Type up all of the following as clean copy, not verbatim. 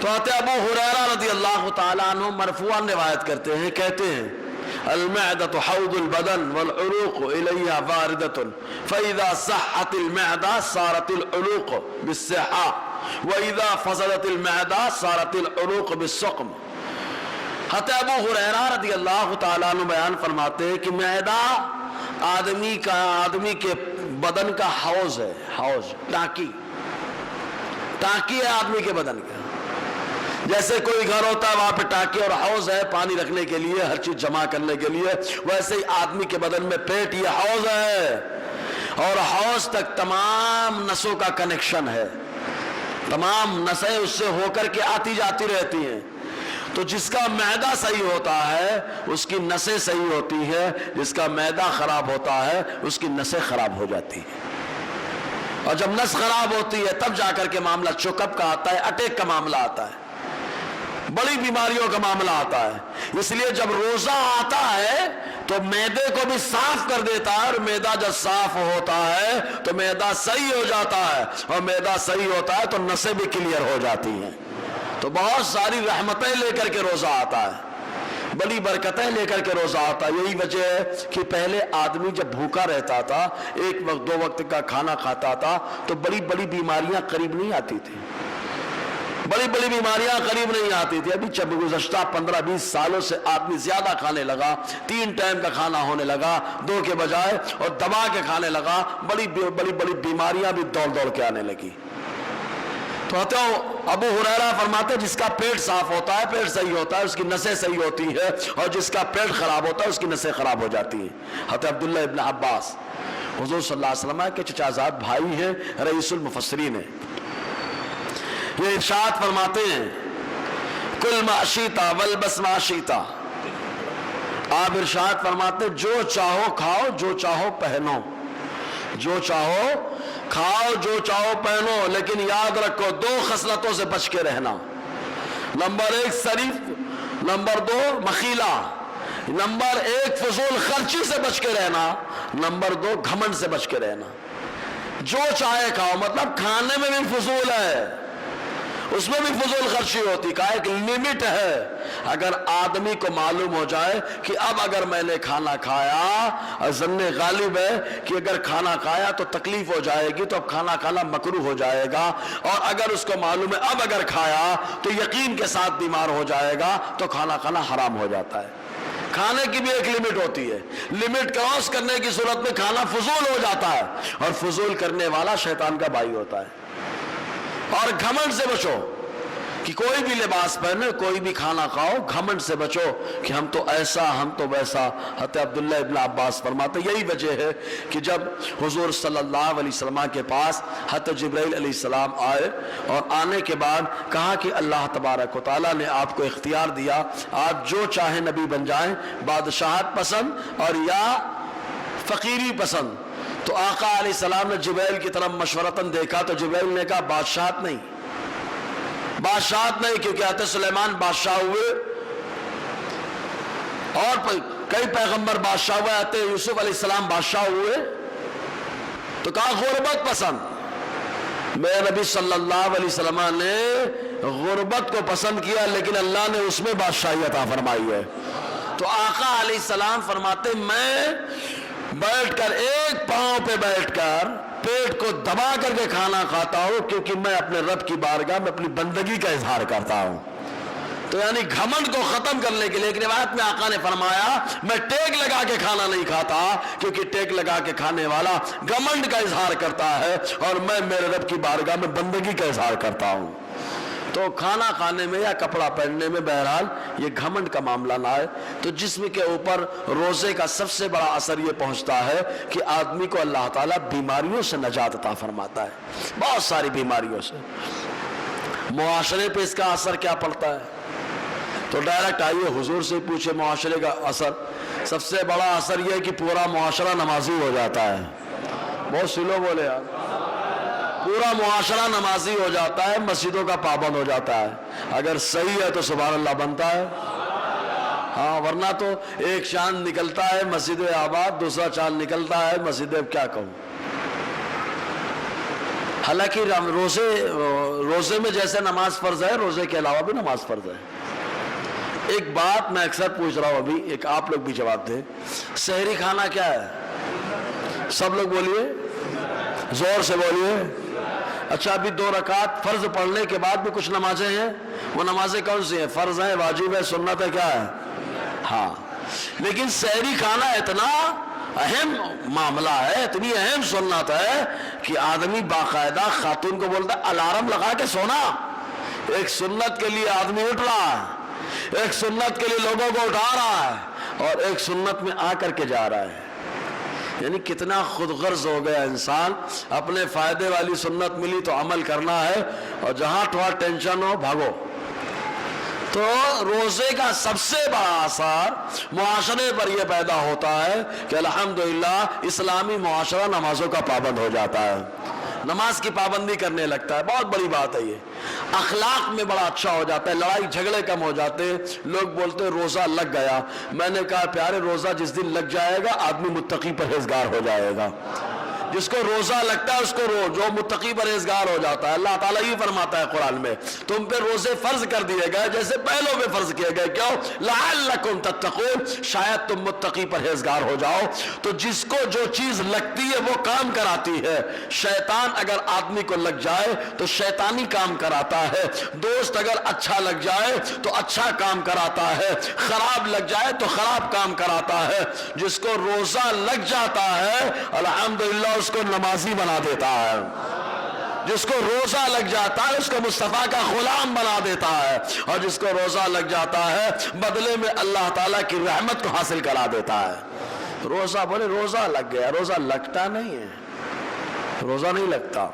تو ابو ہریرہ رضی اللہ تعالیٰ عنہ مرفوعاً روایت کرتے ہیں، کہتے ہیں المعدة حوض البدن والعروق إليها واردة فإذا صحت المعدة صارت العروق بالصحة وإذا فسدت المعدة صارت العروق بالسقم۔ حضرت ابو ہریرہ رضی اللہ تعالیٰ عنہ بیان فرماتے ہیں کہ معدہ آدمی کے بدن کا حوض ہے، حوض ٹانکی ہے آدمی کے بدن کا۔ جیسے کوئی گھر ہوتا ہے وہاں پہ ٹانکی اور حوض ہے پانی رکھنے کے لیے، ہر چیز جمع کرنے کے لیے، ویسے ہی آدمی کے بدن میں پیٹ یہ حوض ہے، اور حوض تک تمام نسوں کا کنیکشن ہے، تمام نسیں اس سے ہو کر کے آتی جاتی رہتی ہیں۔ تو جس کا معدہ صحیح ہوتا ہے اس کی نسیں صحیح ہوتی ہے، جس کا معدہ خراب ہوتا ہے اس کی نسیں خراب ہو جاتی ہیں، اور جب نس خراب ہوتی ہے تب جا کر کے معاملہ چوکپ کا آتا ہے، اٹیک کا معاملہ آتا ہے، بڑی بیماریوں کا معاملہ آتا ہے۔ اس لیے جب روزہ آتا ہے تو معدے کو بھی صاف کر دیتا ہے، اور معدہ جب صاف ہوتا ہے تو معدہ صحیح ہو جاتا ہے، اور معدہ صحیح ہوتا ہے تو نسیں بھی کلیئر ہو جاتی ہیں۔ تو بہت ساری رحمتیں لے کر کے روزہ آتا ہے، بڑی برکتیں لے کر کے روزہ آتا ہے۔ یہی وجہ ہے کہ پہلے آدمی جب بھوکا رہتا تھا، ایک وقت دو وقت کا کھانا کھاتا تھا، تو بڑی بڑی بیماریاں قریب نہیں آتی تھی، بڑی بڑی بیماریاں قریب نہیں آتی تھی۔ ابھی جب گزشتہ 15-20 سالوں سے آدمی زیادہ کھانے لگا، 3 ٹائم کا کھانا ہونے لگا 2 کے بجائے، اور دبا کے کھانے لگا، بڑی بڑی بیماریاں بھی دوڑ کے آنے لگی۔ تو ابو ہریرہ فرماتے جس کا پیٹ صاف ہوتا ہے، پیٹ صحیح ہوتا ہے، اس کی نسیں صحیح ہوتی ہے، اور جس کا پیٹ خراب ہوتا ہے اس کی نسیں خراب ہو جاتی ہیں۔ حضرت عبداللہ ابن عباس حضور صلی اللہ علیہ وسلم کے چچازاد بھائی ہیں، رئیس المفسرین ہیں، یہ ارشاد فرماتے ہیں کل ما شئتا والبس ما شئتا، آپ ارشاد فرماتے جو چاہو کھاؤ، جو چاہو پہنو، جو چاہو کھاؤ، جو چاہو پہنو، لیکن یاد رکھو 2 خصلتوں سے بچ کے رہنا۔ نمبر 1 صریف، نمبر 2 مخیلہ، نمبر 1 فضول خرچی سے بچ کے رہنا، نمبر 2 گھمنڈ سے بچ کے رہنا۔ جو چاہے کھاؤ، مطلب کھانے میں بھی فضول ہے، اس میں بھی فضول خرچی ہوتی، کا ایک لیمٹ ہے۔ اگر آدمی کو معلوم ہو جائے کہ اب اگر میں نے کھانا کھایا، ظن غالب ہے کہ اگر کھانا کھایا تو تکلیف ہو جائے گی، تو اب کھانا کھانا مکروہ ہو جائے گا، اور اگر اس کو معلوم ہے اب اگر کھایا تو یقین کے ساتھ بیمار ہو جائے گا، تو کھانا کھانا حرام ہو جاتا ہے۔ کھانے کی بھی ایک لمٹ ہوتی ہے، لمٹ کراس کرنے کی صورت میں کھانا فضول ہو جاتا ہے، اور فضول کرنے والا شیطان کا بھائی ہوتا ہے۔ اور گھمنڈ سے بچو کہ کوئی بھی لباس پہنے، کوئی بھی کھانا کھاؤ، گھمنڈ سے بچو کہ ہم تو ایسا، ہم تو ویسا۔ حضرت عبداللہ ابن عباس فرماتے یہی وجہ ہے کہ جب حضور صلی اللہ علیہ وسلم کے پاس حضرت جبرائیل علیہ السلام آئے، اور آنے کے بعد کہا کہ اللہ تبارک و تعالیٰ نے آپ کو اختیار دیا، آپ جو چاہیں نبی بن جائیں، بادشاہت پسند اور یا فقیری پسند۔ تو آقا علیہ السلام نے جبرائیل کی طرف مشورتاً دیکھا، تو جبرائیل نے کہا بادشاہت نہیں، بادشاہت نہیں، کیونکہ حضرت سلیمان بادشاہ ہوئے، اور کئی پیغمبر بادشاہ ہوئے، حضرت یوسف علیہ السلام بادشاہ ہوئے۔ تو کہا غربت پسند۔ میرے نبی صلی اللہ علیہ وسلم نے غربت کو پسند کیا، لیکن اللہ نے اس میں بادشاہی عطا فرمائی ہے۔ تو آقا علیہ السلام فرماتے میں بیٹھ کر، ایک پاؤں پہ بیٹھ کر پیٹ کو دبا کر کے کھانا کھاتا ہوں، کیونکہ میں اپنے رب کی بارگاہ میں اپنی بندگی کا اظہار کرتا ہوں۔ تو یعنی گھمنڈ کو ختم کرنے کے لیے ایک روایت میں آقا نے فرمایا میں ٹیک لگا کے کھانا نہیں کھاتا، کیونکہ ٹیک لگا کے کھانے والا گھمنڈ کا اظہار کرتا ہے، اور میں میرے رب کی بارگاہ میں بندگی کا اظہار کرتا ہوں۔ تو کھانا کھانے میں یا کپڑا پہننے میں بہرحال یہ گھمنڈ کا معاملہ نہ آئے۔ تو جسم کے اوپر روزے کا سب سے بڑا اثر یہ پہنچتا ہے کہ آدمی کو اللہ تعالیٰ بیماریوں سے نجات عطا فرماتا ہے، بہت ساری بیماریوں سے۔ معاشرے پہ اس کا اثر کیا پڑتا ہے؟ تو ڈائریکٹ آئیے حضور سے پوچھے معاشرے کا اثر۔ سب سے بڑا اثر یہ ہے کہ پورا معاشرہ نمازی ہو جاتا ہے۔ بہت سلو بولے یار، پورا معاشرہ نمازی ہو جاتا ہے، مسجدوں کا پابند ہو جاتا ہے۔ اگر صحیح ہے تو سبحان اللہ بنتا ہے، ہاں، ورنہ تو ایک چاند نکلتا ہے مسجد آباد، دوسرا چاند نکلتا ہے مسجد، کیا کہوں۔ حالانکہ روزے میں جیسے نماز فرض ہے، روزے کے علاوہ بھی نماز فرض ہے۔ ایک بات میں اکثر پوچھ رہا ہوں، ابھی ایک آپ لوگ بھی جواب دیں، سحری کھانا کیا ہے؟ سب لوگ بولیے، زور سے بولیے۔ اچھا، ابھی 2 رکعت فرض پڑھنے کے بعد بھی کچھ نمازیں ہیں، وہ نمازیں کون سی ہیں؟ فرض ہیں، واجب ہے، سنت ہے، کیا ہے؟ ہاں، لیکن سحری کھانا اتنا اہم معاملہ ہے، اتنی اہم سنت ہے کہ آدمی باقاعدہ خاتون کو بولتا ہے الارم لگا کے سونا۔ ایک سنت کے لیے آدمی اٹھ رہا ہے، ایک سنت کے لیے لوگوں کو اٹھا رہا ہے، اور ایک سنت میں آ کر کے جا رہا ہے۔ یعنی کتنا خود غرض ہو گیا انسان، اپنے فائدے والی سنت ملی تو عمل کرنا ہے، اور جہاں تھوڑا ٹینشن ہو بھاگو۔ تو روزے کا سب سے بڑا اثر معاشرے پر یہ پیدا ہوتا ہے کہ الحمدللہ اسلامی معاشرہ نمازوں کا پابند ہو جاتا ہے، نماز کی پابندی کرنے لگتا ہے۔ بہت بڑی بات ہے یہ، اخلاق میں بڑا اچھا ہو جاتا ہے، لڑائی جھگڑے کم ہو جاتے ہیں۔ لوگ بولتے ہیں روزہ لگ گیا، میں نے کہا پیارے روزہ جس دن لگ جائے گا آدمی متقی پرہیزگار ہو جائے گا۔ جس کو روزہ لگتا ہے اس کو جو متقی پرہیزگار ہو جاتا ہے۔ اللہ تعالیٰ یہ فرماتا ہے قرآن میں، تم پہ روزے فرض کر دیے گئے جیسے پہلوں میں فرض کیے گئے، کیوں؟ لعلکم تتقون، شاید تم متقی پرہیزگار ہو جاؤ۔ تو جس کو جو چیز لگتی ہے وہ کام کراتی ہے۔ شیطان اگر آدمی کو لگ جائے تو شیطانی کام کراتا ہے، دوست اگر اچھا لگ جائے تو اچھا کام کراتا ہے، خراب لگ جائے تو خراب کام کراتا ہے۔ جس کو روزہ لگ جاتا ہے الحمدللہ اس کو نمازی بنا دیتا ہے، جس کو روزہ لگ جاتا ہے اس کو مصطفیٰ کا غلام بنا دیتا ہے، اور جس کو روزہ لگ جاتا ہے بدلے میں اللہ تعالیٰ کی رحمت کو حاصل کرا دیتا ہے۔ روزہ بولے روزہ لگ گیا، روزہ لگتا نہیں ہے، روزہ نہیں لگتا۔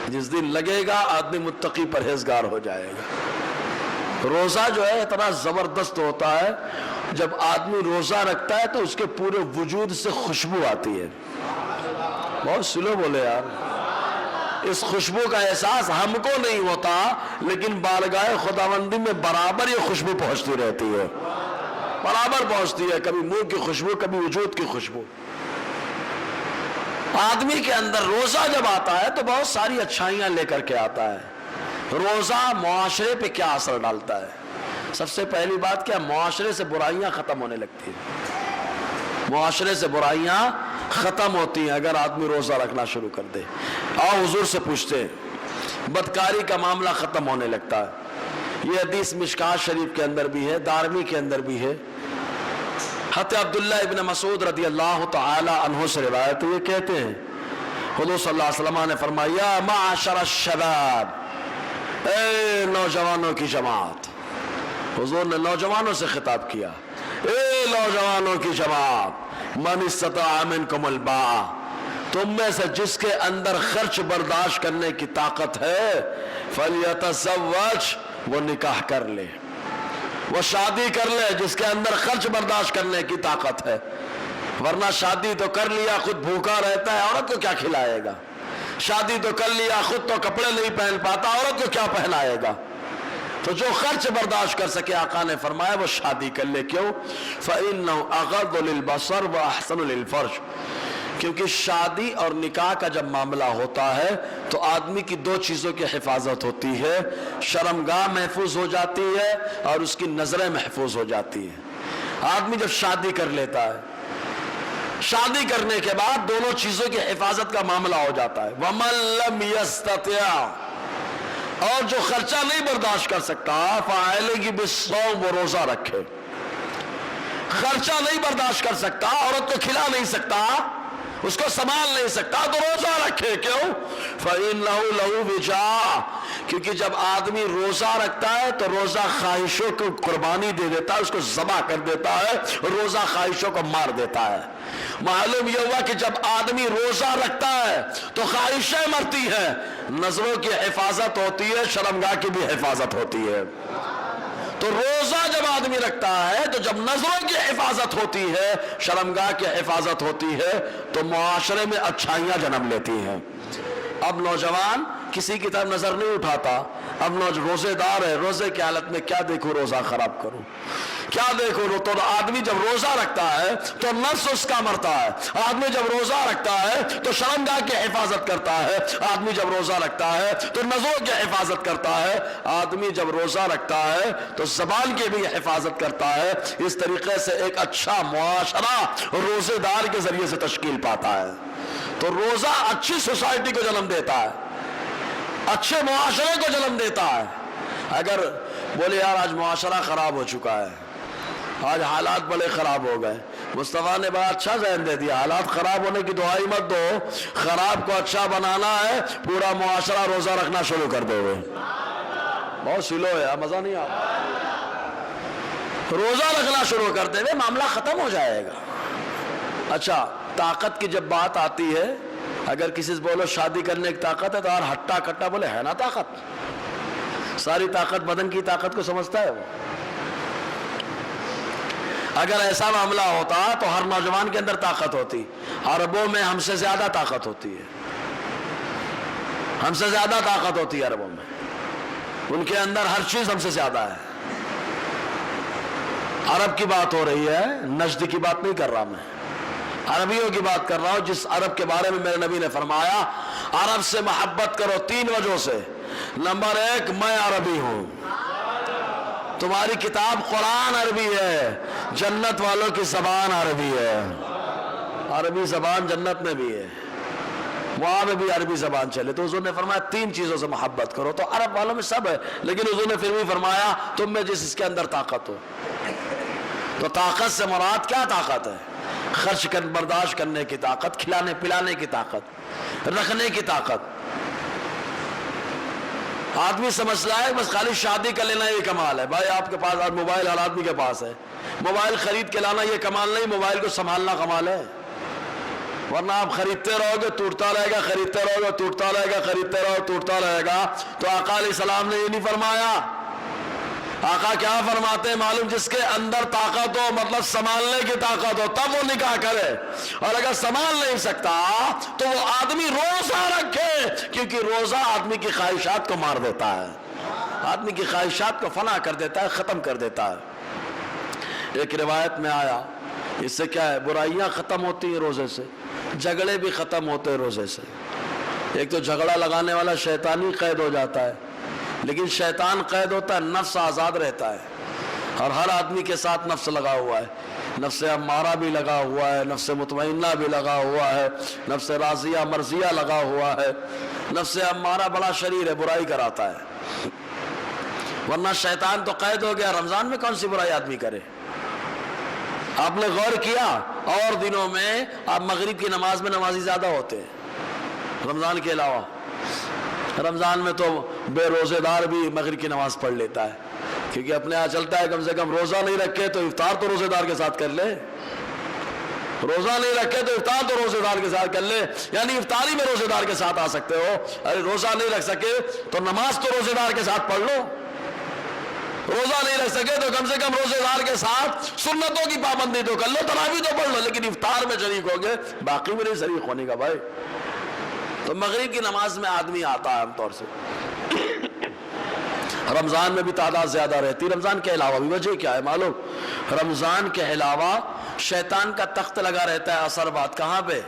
جس دن لگے گا آدمی متقی پرہیزگار ہو جائے گا۔ روزہ جو ہے اتنا زبردست ہوتا ہے، جب آدمی روزہ رکھتا ہے تو اس کے پورے وجود سے خوشبو آتی ہے۔ بہت سلو بولے یار، اس خوشبو کا احساس ہم کو نہیں ہوتا، لیکن بارگاہ خداوندی میں برابر یہ خوشبو پہنچتی رہتی ہے، برابر پہنچتی ہے، کبھی منہ کی خوشبو کبھی وجود کی خوشبو۔ آدمی کے اندر روزہ جب آتا ہے تو بہت ساری اچھائیاں لے کر کے آتا ہے۔ روزہ معاشرے پہ کیا اثر ڈالتا ہے؟ سب سے پہلی بات کیا، معاشرے سے برائیاں ختم ہونے لگتی ہیں، معاشرے سے برائیاں ختم ہوتی ہیں اگر آدمی روزہ رکھنا شروع کر دے۔ آؤ حضور سے پوچھتے ہیں، بدکاری کا معاملہ ختم ہونے لگتا ہے۔ یہ حدیث مشکات شریف کے اندر بھی ہے، دارمی کے اندر بھی ہے۔ حضرت عبداللہ ابن مسعود رضی اللہ تعالی عنہ سے روایت، یہ کہتے ہیں حضور صلی اللہ علیہ وسلم نے فرمایا، یا معاشر الشباب، اے نوجوانوں کی جماعت۔ حضور نے نوجوانوں سے خطاب کیا، اے نوجوانوں کی جماعت، من استطاع منکم الباء، تم میں سے جس کے اندر خرچ برداشت کرنے کی طاقت ہے فلیتزوج، وہ نکاح کر لے، وہ شادی کر لے جس کے اندر خرچ برداشت کرنے کی طاقت ہے۔ ورنہ شادی تو کر لیا خود بھوکا رہتا ہے، عورت کو کیا کھلائے گا؟ شادی تو کر لیا خود تو کپڑے نہیں پہن پاتا، عورت کو کیا پہنائے گا؟ تو جو خرچ برداشت کر سکے آقا نے فرمایا وہ شادی کر لے۔ کیوں؟ فَإِنَّهُ أَغَضُّ لِلْبَصَرِ وَأَحْسَنُ لِلْفَرْجِ، کیونکہ شادی اور نکاح کا جب معاملہ ہوتا ہے تو آدمی کی 2 چیزوں کی حفاظت ہوتی ہے، شرمگاہ محفوظ ہو جاتی ہے اور اس کی نظریں محفوظ ہو جاتی ہیں۔ آدمی جب شادی کر لیتا ہے، شادی کرنے کے بعد دونوں چیزوں کی حفاظت کا معاملہ ہو جاتا ہے۔ وَمَن لَّمْ يَسْتَطِعْ، اور جو خرچہ نہیں برداشت کر سکتا فَعَلَيْهِ بِالصَّوْمِ، وہ روزہ رکھے۔ خرچہ نہیں برداشت کر سکتا، عورت کو کھلا نہیں سکتا، اس کو سنبھال نہیں سکتا، تو روزہ رکھے۔ کیوں؟ فَإِنَّهُ لَهُ وِجَاءٌ، کیونکہ جب آدمی روزہ رکھتا ہے تو روزہ خواہشوں کو قربانی دے دیتا ہے، اس کو ذبح کر دیتا ہے، روزہ خواہشوں کو مار دیتا ہے۔ معلوم یہ ہوا کہ جب آدمی روزہ رکھتا ہے تو خواہشیں مرتی ہیں، نظروں کی حفاظت ہوتی ہے، شرمگاہ کی بھی حفاظت ہوتی ہے۔ تو روزہ جب آدمی رکھتا ہے تو جب نظروں کی حفاظت ہوتی ہے، شرمگاہ کی حفاظت ہوتی ہے، تو معاشرے میں اچھائیاں جنم لیتی ہیں۔ اب نوجوان کسی کی طرف نظر نہیں اٹھاتا. اب روزے دار ہے, روزے کی حالت میں کیا دیکھوں, روزہ خراب کروں, کیا دیکھو. تو آدمی جب روزہ رکھتا ہے تو نفس اس کا مرتا ہے. آدمی جب روزہ رکھتا ہے تو شرمگاہ کی حفاظت کرتا ہے. آدمی جب روزہ رکھتا ہے تو نظروں کی حفاظت کرتا ہے. آدمی جب روزہ رکھتا ہے تو زبان کی بھی حفاظت کرتا ہے. اس طریقے سے ایک اچھا معاشرہ روزے دار کے ذریعے سے تشکیل پاتا ہے. تو روزہ اچھی سوسائٹی کو جنم دیتا ہے, اچھے معاشرے کو جنم دیتا ہے. اگر بولے یار آج معاشرہ خراب ہو چکا ہے, آج حالات بڑے خراب ہو گئے, مصطفیٰ نے بڑا اچھا ذہن دے دیا, حالات خراب ہونے کی دعائی مت دو, خراب کو اچھا بنانا ہے, پورا معاشرہ روزہ رکھنا شروع کر دو. بہت سلو ہے, مزہ نہیں آتا. روزہ رکھنا شروع کر دے, معاملہ ختم ہو جائے گا. اچھا, طاقت کی جب بات آتی ہے, اگر کسی سے بولو شادی کرنے کی طاقت ہے تو یار ہٹا کٹا بولے ہے نا طاقت, ساری طاقت بدن کی طاقت کو سمجھتا ہے وہ. اگر ایسا معاملہ ہوتا تو ہر نوجوان کے اندر طاقت ہوتی. عربوں میں ہم سے زیادہ طاقت ہوتی ہے, ہم سے زیادہ طاقت ہوتی ہے عربوں میں, ان کے اندر ہر چیز ہم سے زیادہ ہے. عرب کی بات ہو رہی ہے, نجد کی بات نہیں کر رہا میں, عربیوں کی بات کر رہا ہوں. جس عرب کے بارے میں میرے نبی نے فرمایا عرب سے محبت کرو 3 وجہوں سے. نمبر 1, میں عربی ہوں, تمہاری کتاب قرآن عربی ہے, جنت والوں کی زبان عربی ہے, عربی زبان جنت میں بھی ہے, وہاں میں بھی عربی زبان چلے. تو حضور نے فرمایا 3 چیزوں سے محبت کرو. تو عرب والوں میں سب ہے, لیکن حضور نے پھر بھی فرمایا تم میں جس کے اندر طاقت ہو. تو طاقت سے مراد کیا طاقت ہے؟ خرچ برداشت کرنے کی طاقت, کھلانے پلانے کی طاقت, رکھنے کی طاقت. آدمی سمجھتا ہے بس خالی شادی کر لینا یہ کمال ہے. بھائی آپ کے پاس آج موبائل ہر آدمی کے پاس ہے, موبائل خرید کے لانا یہ کمال نہیں, موبائل کو سنبھالنا کمال ہے. ورنہ آپ خریدتے رہو گے ٹوٹتا رہے گا, خریدتے رہو گے ٹوٹتا رہے گا, خریدتے رہو ٹوٹتا رہے گا. تو آقا علیہ السلام نے یہ نہیں فرمایا. آقا کیا فرماتے ہیں معلوم؟ جس کے اندر طاقت ہو, مطلب سنبھالنے کی طاقت ہو, تب وہ نکاح کرے. اور اگر سنبھال نہیں سکتا تو وہ آدمی روزہ رکھے, کیونکہ روزہ آدمی کی خواہشات کو مار دیتا ہے, آدمی کی خواہشات کو فنا کر دیتا ہے, ختم کر دیتا ہے. ایک روایت میں آیا, اس سے کیا ہے, برائیاں ختم ہوتی ہیں روزے سے, جھگڑے بھی ختم ہوتے ہیں روزے سے. ایک تو جھگڑا لگانے والا شیطانی قید ہو جاتا ہے, لیکن شیطان قید ہوتا ہے, نفس آزاد رہتا ہے. اور ہر آدمی کے ساتھ نفس لگا ہوا ہے, نفس امارہ بھی لگا ہوا ہے, نفس مطمئنہ بھی لگا ہوا ہے, نفس راضیہ مرضیہ لگا ہوا ہے. نفس امارہ بڑا شریر ہے, برائی کراتا ہے. ورنہ شیطان تو قید ہو گیا. رمضان میں کون سی برائی آدمی کرے؟ آپ نے غور کیا اور دنوں میں آپ مغرب کی نماز میں نمازی زیادہ ہوتے ہیں رمضان کے علاوہ. رمضان میں تو بے روزے دار بھی مغرب کی نماز پڑھ لیتا ہے, کیونکہ اپنے یہاں چلتا ہے کم سے کم روزہ نہیں رکھے تو افطار تو روزے دار کے ساتھ کر لے, روزہ نہیں رکھے تو افطار تو روزے دار کے ساتھ کر لے. یعنی افطاری میں روزے دار کے ساتھ آ سکتے ہو. ارے روزہ نہیں رکھ سکے تو نماز تو روزے دار کے ساتھ پڑھ لو, روزہ نہیں رکھ سکے تو کم سے کم روزے دار کے ساتھ سنتوں کی پابندی تو کر لو, تراویح تو پڑھ لو, لیکن افطار میں شریک ہو گے, باقی میں نہیں شریک ہونے کا بھائی. تو مغرب کی نماز میں آدمی آتا ہے عام طور سے. رمضان میں بھی تعداد زیادہ رہتی, رمضان کے علاوہ بھی. وجہ کیا ہے معلوم؟ رمضان کے علاوہ شیطان کا تخت لگا رہتا ہے اثر بات. کہاں پہ؟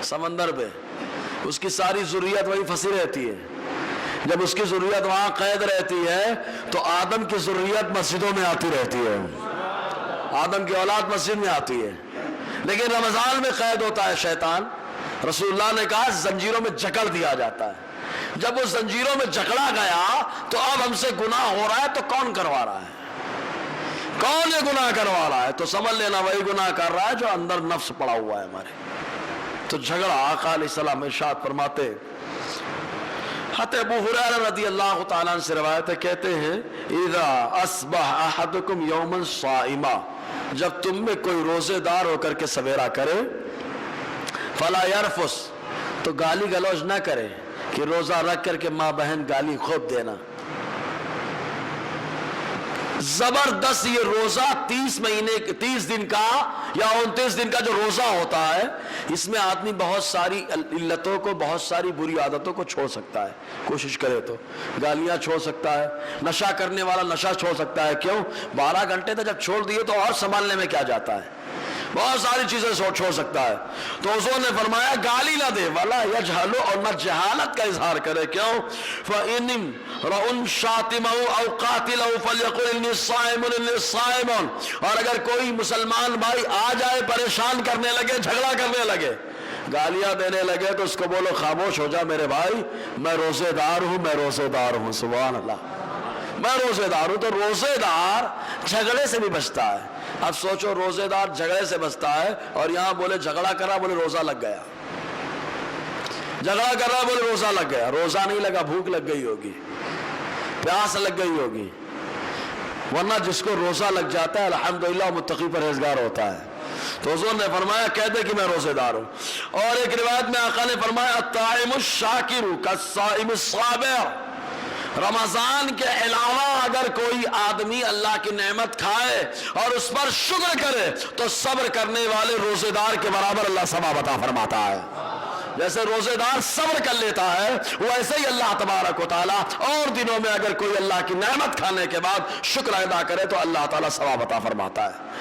سمندر پہ. اس کی ساری ضروریات وہی پھنسی رہتی ہے. جب اس کی ضروریات وہاں قید رہتی ہے تو آدم کی ضروریات مسجدوں میں آتی رہتی ہے, آدم کی اولاد مسجد میں آتی ہے. لیکن رمضان میں قید ہوتا ہے شیطان. رسول اللہ نے کہا زنجیروں میں جکڑ دیا جاتا ہے. جب وہ زنجیروں میں جکڑا گیا تو اب ہم سے گناہ ہو رہا ہے, تو کون کروا رہا ہے؟ کون یہ گناہ کروا رہا ہے؟ تو سمجھ لینا وہی گناہ کر رہا ہے جو اندر نفس پڑا ہوا ہے ہمارے. تو جھگڑا. آقا علیہ السلام ارشاد فرماتے, حضرت ابو ہریرہ رضی اللہ تعالیٰ عنہ سے روایت ہے, کہتے ہیں اذا اصبح احدکم یوما صائما, جب تم میں کوئی روزے دار ہو کر کے سویرا کرے, فلا یرفس, تو گالی گلوچ نہ کرے, کہ روزہ رکھ کر کے ماں بہن گالی خوب دینا. زبردست یہ روزہ 30 دن کا یا 29 دن کا جو روزہ ہوتا ہے، اس میں آدمی بہت ساری علتوں کو، بہت ساری بری عادتوں کو چھوڑ سکتا ہے، کوشش کرے تو۔ گالیاں چھوڑ سکتا ہے، نشہ کرنے والا نشہ چھوڑ سکتا ہے۔ کیوں؟ 12 گھنٹے تک جب چھوڑ دیے تو اور سنبھالنے میں کیا جاتا ہے، بہت ساری چیزیں چھوڑ سکتا ہے۔ تو حضور نے فرمایا گالی نہ دے، ولا یجہل، اور نہ جہالت کا اظہار کرے۔ کیوں؟ فَإِنِّمْ رَأُنْ شَاتِمَهُ أَوْ قَاتِلَهُ فَلْيَقُلْ إِنِّي صَائِمٌ إِنِّي صَائِمٌ۔ اور اگر کوئی مسلمان بھائی آ جائے، پریشان کرنے لگے، جھگڑا کرنے لگے، گالیاں دینے لگے، تو اس کو بولو خاموش ہو جا میرے بھائی، میں روزے دار ہوں، میں روزے دار ہوں۔ سبحان اللہ، میں روزے دار ہوں۔ تو روزے دار جھگڑے سے بھی بچتا ہے۔ اب سوچو، روزے دار جھگڑے سے بچتا ہے، اور یہاں بولے جھگڑا کرا، بولے روزہ لگ گیا، جھگڑا کر رہا بولے روزہ لگ گیا۔ روزہ نہیں لگا، بھوک لگ گئی ہوگی، پیاس لگ گئی ہوگی، ورنہ جس کو روزہ لگ جاتا ہے الحمدللہ متقی پرہیزگار ہوتا ہے۔ تو حضور نے فرمایا کہہ دے کہ میں روزے دار ہوں۔ اور ایک روایت میں آقا نے فرمایا الطاعم الشاکر کالصائم الصابر۔ رمضان کے علاوہ اگر کوئی آدمی اللہ کی نعمت کھائے اور اس پر شکر کرے تو صبر کرنے والے روزے دار کے برابر اللہ ثواب عطا فرماتا ہے۔ جیسے روزے دار صبر کر لیتا ہے، ویسے ہی اللہ تبارک و تعالیٰ اور دنوں میں اگر کوئی اللہ کی نعمت کھانے کے بعد شکر ادا کرے تو اللہ تعالیٰ ثواب عطا فرماتا ہے۔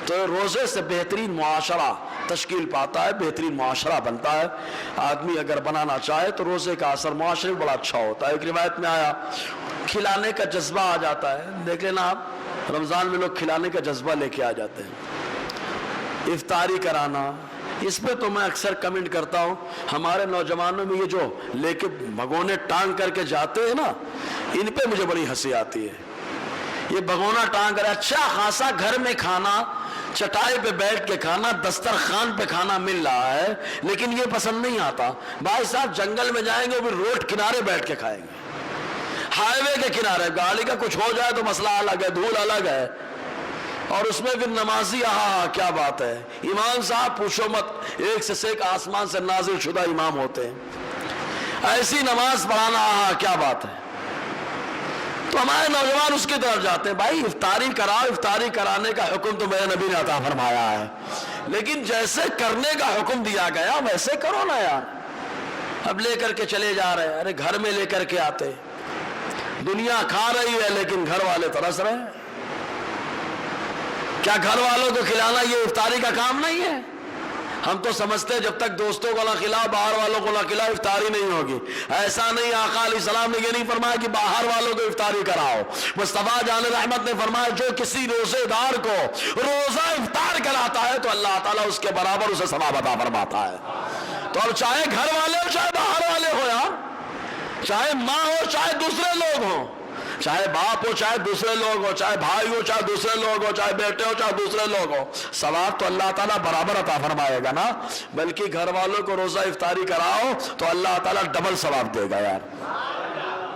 تو روزے سے بہترین معاشرہ تشکیل پاتا ہے، بہترین معاشرہ بنتا ہے۔ آدمی اگر بنانا چاہے تو روزے کا اثر معاشرے میں بڑا اچھا ہوتا ہے۔ ایک روایت میں آیا کھلانے کا جذبہ آ جاتا ہے۔ دیکھ لینا آپ، رمضان میں لوگ کھلانے کا جذبہ لے کے آ جاتے ہیں، افطاری کرانا۔ اس پہ تو میں اکثر کمنٹ کرتا ہوں، ہمارے نوجوانوں میں یہ جو لے کے بھگونے ٹانگ کر کے جاتے ہیں نا، ان پہ مجھے بڑی ہنسی آتی ہے۔ یہ بھگونا ٹانگ کر اچھا خاصا گھر میں کھانا، چٹائی پہ بیٹھ کے کھانا، دسترخوان پہ کھانا مل رہا ہے، لیکن یہ پسند نہیں آتا۔ بھائی صاحب جنگل میں جائیں گے، وہ بھی روڈ کنارے بیٹھ کے کھائیں گے، ہائی وے کے کنارے۔ گاڑی کا کچھ ہو جائے تو مسئلہ الگ ہے، دھول الگ ہے، اور اس میں پھر نمازی، کیا بات ہے، امام صاحب پوچھو مت، ایک سے ایک آسمان سے نازل شدہ امام ہوتے ہیں، ایسی نماز پڑھانا، کیا بات ہے۔ تو ہمارے نوجوان اس کی طرف جاتے ہیں، بھائی افطاری کراؤ، افطاری کرانے کا حکم تو میرے نبی نے عطا فرمایا ہے، لیکن جیسے کرنے کا حکم دیا گیا ویسے کرو نا یار۔ اب لے کر کے چلے جا رہے ہیں، ارے گھر میں لے کر کے آتے، دنیا کھا رہی ہے لیکن گھر والے ترس رہے ہیں۔ کیا گھر والوں کو کھلانا یہ افطاری کا کام نہیں ہے؟ ہم تو سمجھتے ہیں جب تک دوستوں کو نہ کھلاؤ، باہر والوں کو نہ کھلاؤ، افطاری نہیں ہوگی۔ ایسا نہیں، آقا علیہ السلام نے یہ نہیں فرمایا کہ باہر والوں کو افطاری کراؤ۔ مصطفیٰ جان رحمت نے فرمایا جو کسی روزے دار کو روزہ افطار کراتا ہے تو اللہ تعالیٰ اس کے برابر اسے ثواب عطا فرماتا ہے۔ تو اب چاہے گھر والے ہو چاہے باہر والے ہو یار، چاہے ماں ہو چاہے دوسرے لوگ ہوں، چاہے باپ ہو چاہے دوسرے لوگ ہو، چاہے بھائی ہو چاہے دوسرے لوگ ہو، چاہے بیٹے ہو چاہے دوسرے لوگ ہو، ثواب تو اللہ تعالیٰ برابر عطا فرمائے گا نا۔ بلکہ گھر والوں کو روزہ افطاری کراؤ تو اللہ تعالیٰ ڈبل ثواب دے گا یار۔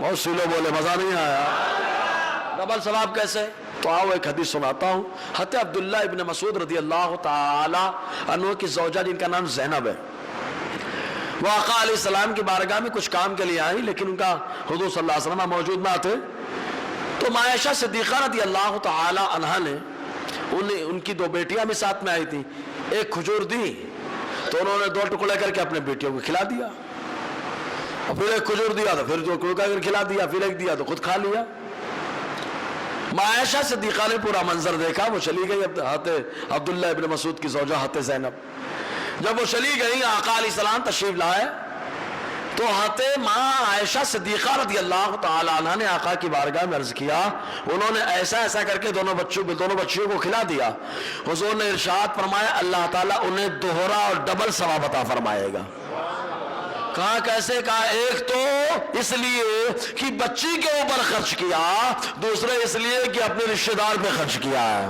بہت سی لوگ بولے مزہ نہیں آیا، ڈبل ثواب کیسے؟ تو آؤ ایک حدیث سناتا ہوں۔ حضرت عبداللہ ابن مسعود رضی اللہ تعالی عنہ کی زوجہ جن کا نام زینب ہے، وہ آقا علیہ السلام کی بارگاہ میں کچھ کام کے لیے آئی، لیکن ان کا حضور صلی اللہ علیہ وسلم موجود نہ تھے۔ تو عائشہ صدیقہ رضی اللہ تعالی عنہا نے ان کی 2 بیٹیاں بھی ساتھ میں آئی تھی، ایک کھجور دی تو انہوں نے 2 ٹکڑے کر کے اپنے بیٹیوں کو کھلا دیا، اور پھر ایک کھجور دیا تو پھر 2 ٹکڑے کر کے کھلا دیا، پھر ایک دیا تو خود کھا لیا۔ عائشہ صدیقہ نے پورا منظر دیکھا، وہ چلی گئی حضرت عبداللہ ابن مسعود کی زوجہ حضرت زینب۔ جب وہ چلی گئی، آقا علیہ السلام تشریف لائے تو حضرت ماں عائشہ صدیقہ رضی اللہ تعالی عنہ نے آقا کی بارگاہ میں عرض کیا، انہوں نے ایسا کر کے دونوں بچیوں کو کھلا دیا۔ حضور نے ارشاد فرمایا اللہ تعالیٰ انہیں دوہرا اور ڈبل ثواب عطا فرمائے گا۔ کہا کیسے؟ کہا ایک تو اس لیے کہ بچی کے اوپر خرچ کیا، دوسرے اس لیے کہ اپنے رشتہ دار پہ خرچ کیا ہے،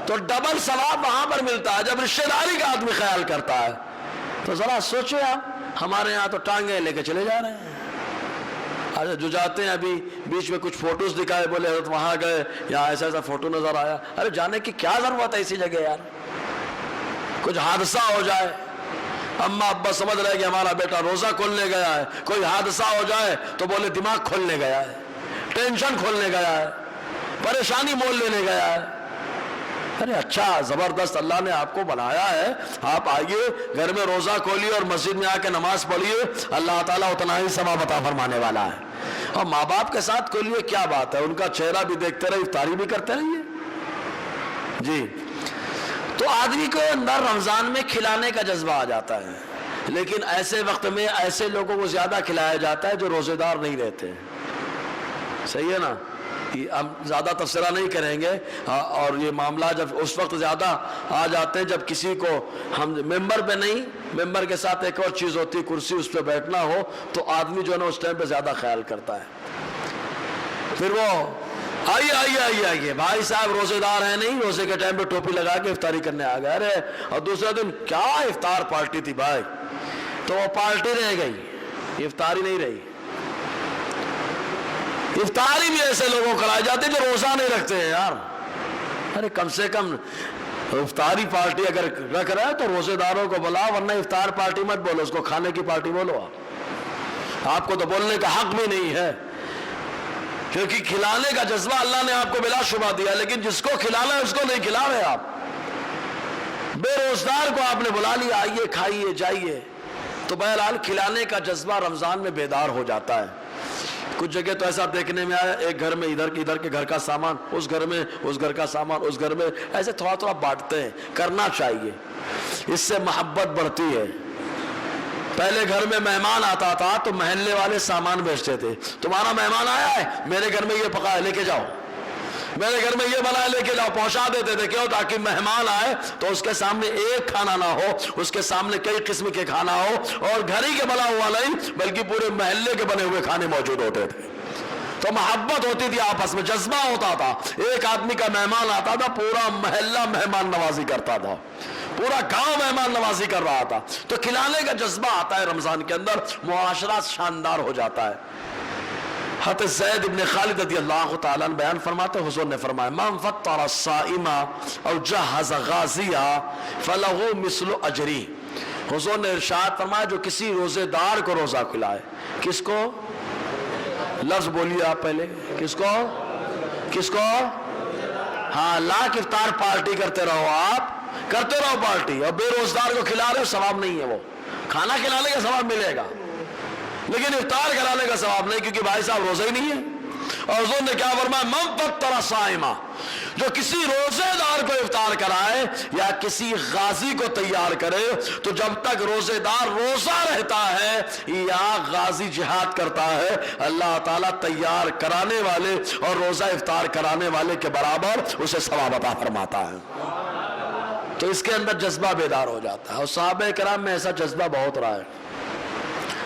تو ڈبل ثواب وہاں پر ملتا ہے جب رشتہ داری کا آدمی خیال کرتا ہے۔ تو ذرا سوچے آپ، ہمارے یہاں تو ٹانگیں لے کے چلے جا رہے ہیں، جو جاتے ہیں ابھی بیچ میں کچھ فوٹوز دکھائے، بولے حضرت وہاں گئے، یہاں ایسا فوٹو نظر آیا۔ ارے جانے کی کیا ضرورت ہے اسی جگہ یار؟ کچھ حادثہ ہو جائے، اماں ابا سمجھ رہے کہ ہمارا بیٹا روزہ کھولنے گیا ہے، کوئی حادثہ ہو جائے تو بولے دماغ کھولنے گیا ہے، ٹینشن کھولنے گیا ہے، پریشانی مول لینے گیا ہے. ارے اچھا زبردست اللہ نے آپ کو بنایا ہے, آپ آئیے گھر میں روزہ کھولیے اور مسجد میں آ کے نماز پڑھیے, اللہ تعالیٰ اتنا ہی ثواب عطا فرمانے والا ہے. اور ماں باپ کے ساتھ کھولیے, کیا بات ہے, ان کا چہرہ بھی دیکھتے رہے, افطاری بھی کرتے رہیے. جی تو آدمی کو اندر رمضان میں کھلانے کا جذبہ آ جاتا ہے, لیکن ایسے وقت میں ایسے لوگوں کو زیادہ کھلایا جاتا ہے جو روزے دار نہیں رہتے. صحیح ہے نا, ہم زیادہ تبصرہ نہیں کریں گے, اور یہ معاملہ جب اس وقت زیادہ آ جاتے ہیں جب کسی کو ہم ممبر پہ نہیں, ممبر کے ساتھ ایک اور چیز ہوتی ہے کرسی, اس پہ بیٹھنا ہو تو آدمی جو ہے نا اس ٹائم پہ زیادہ خیال کرتا ہے. پھر وہ آئیے آئیے آئیے آئیے بھائی صاحب روزے دار ہیں نہیں, روزے کے ٹائم پہ ٹوپی لگا کے افطاری کرنے آ گئے. ارے اور دوسرے دن کیا افطار پارٹی تھی بھائی, تو وہ پارٹی رہ گئی, افطاری نہیں رہی. افطاری بھی ایسے لوگوں کو کرائی جاتی جو روزہ نہیں رکھتے ہیں یار. ارے کم سے کم افطاری پارٹی اگر رکھ رہا ہے تو روزے داروں کو بلا, ورنہ افطار پارٹی مت بولو, اس کو کھانے کی پارٹی بولو. آپ کو تو بولنے کا حق بھی نہیں ہے, کیونکہ کھلانے کا جذبہ اللہ نے آپ کو بلا شبہ دیا, لیکن جس کو کھلانا ہے اس کو نہیں کھلا رہے آپ. بے روزگار کو آپ نے بلا لیا, آئیے کھائیے جائیے. تو بہرحال کھلانے کا جذبہ رمضان میں بیدار ہو جاتا ہے. کچھ جگہ تو ایسا دیکھنے میں آیا, ایک گھر میں ادھر کے گھر کا سامان, اس گھر میں اس گھر کا سامان, اس گھر میں ایسے تھوڑا تھوڑا بانٹتے ہیں. کرنا چاہیے, اس سے محبت بڑھتی ہے. پہلے گھر میں مہمان آتا تھا تو محلے والے سامان بیچتے تھے, تمہارا مہمان آیا ہے, میرے گھر میں یہ پکا ہے لے کے جاؤ, میرے گھر میں یہ بنا ہے لے کے جاؤ, پہنچا دیتے تھے. کیوں؟ تاکہ مہمان آئے تو اس کے سامنے ایک کھانا نہ ہو, اس کے سامنے کئی قسم کے کھانا ہو, اور گھر ہی کے بنا ہوا نہیں بلکہ پورے محلے کے بنے ہوئے کھانے موجود ہوتے تھے. تو محبت ہوتی تھی آپس میں, جذبہ ہوتا تھا. ایک آدمی کا مہمان آتا تھا, پورا محلہ مہمان نوازی کرتا تھا, پورا گاؤں مہمان نوازی کر رہا تھا. تو کھلانے کا جذبہ آتا ہے رمضان کے اندر, معاشرہ شاندار ہو جاتا ہے. حضرت زید ابن خالد رضی اللہ تعالیٰ بیان فرماتے, حضور نے فرمایا من فطر الصائم او جہز غازیہ فلہ مثل اجری. حضور نے ارشاد فرمایا جو کسی روزے دار کو روزہ کھلائے, کس کو, لفظ بولیے آپ پہلے, کس کو, کس کو, ہاں لاکھ افطار پارٹی کرتے رہو, آپ کرتے رہو پارٹی, اور بے روزگار کو کھلا رہے ہو, ثواب نہیں ہے. وہ کھانا کھلانے کا ثواب ملے گا لیکن افطار کرانے کا ثواب نہیں, کیونکہ بھائی صاحب روزہ ہی نہیں ہے. اور حضور نے کیا فرمایا, من فطر صائما, جو کسی روزے دار کو افطار کرائے یا کسی غازی کو تیار کرے, تو جب تک روزے دار روزہ رہتا ہے یا غازی جہاد کرتا ہے, اللہ تعالیٰ تیار کرانے والے اور روزہ افطار کرانے والے کے برابر اسے ثواب عطا فرماتا ہے. تو اس کے اندر جذبہ بیدار ہو جاتا ہے. اور صحابہ کرام میں ایسا جذبہ بہت رہا ہے,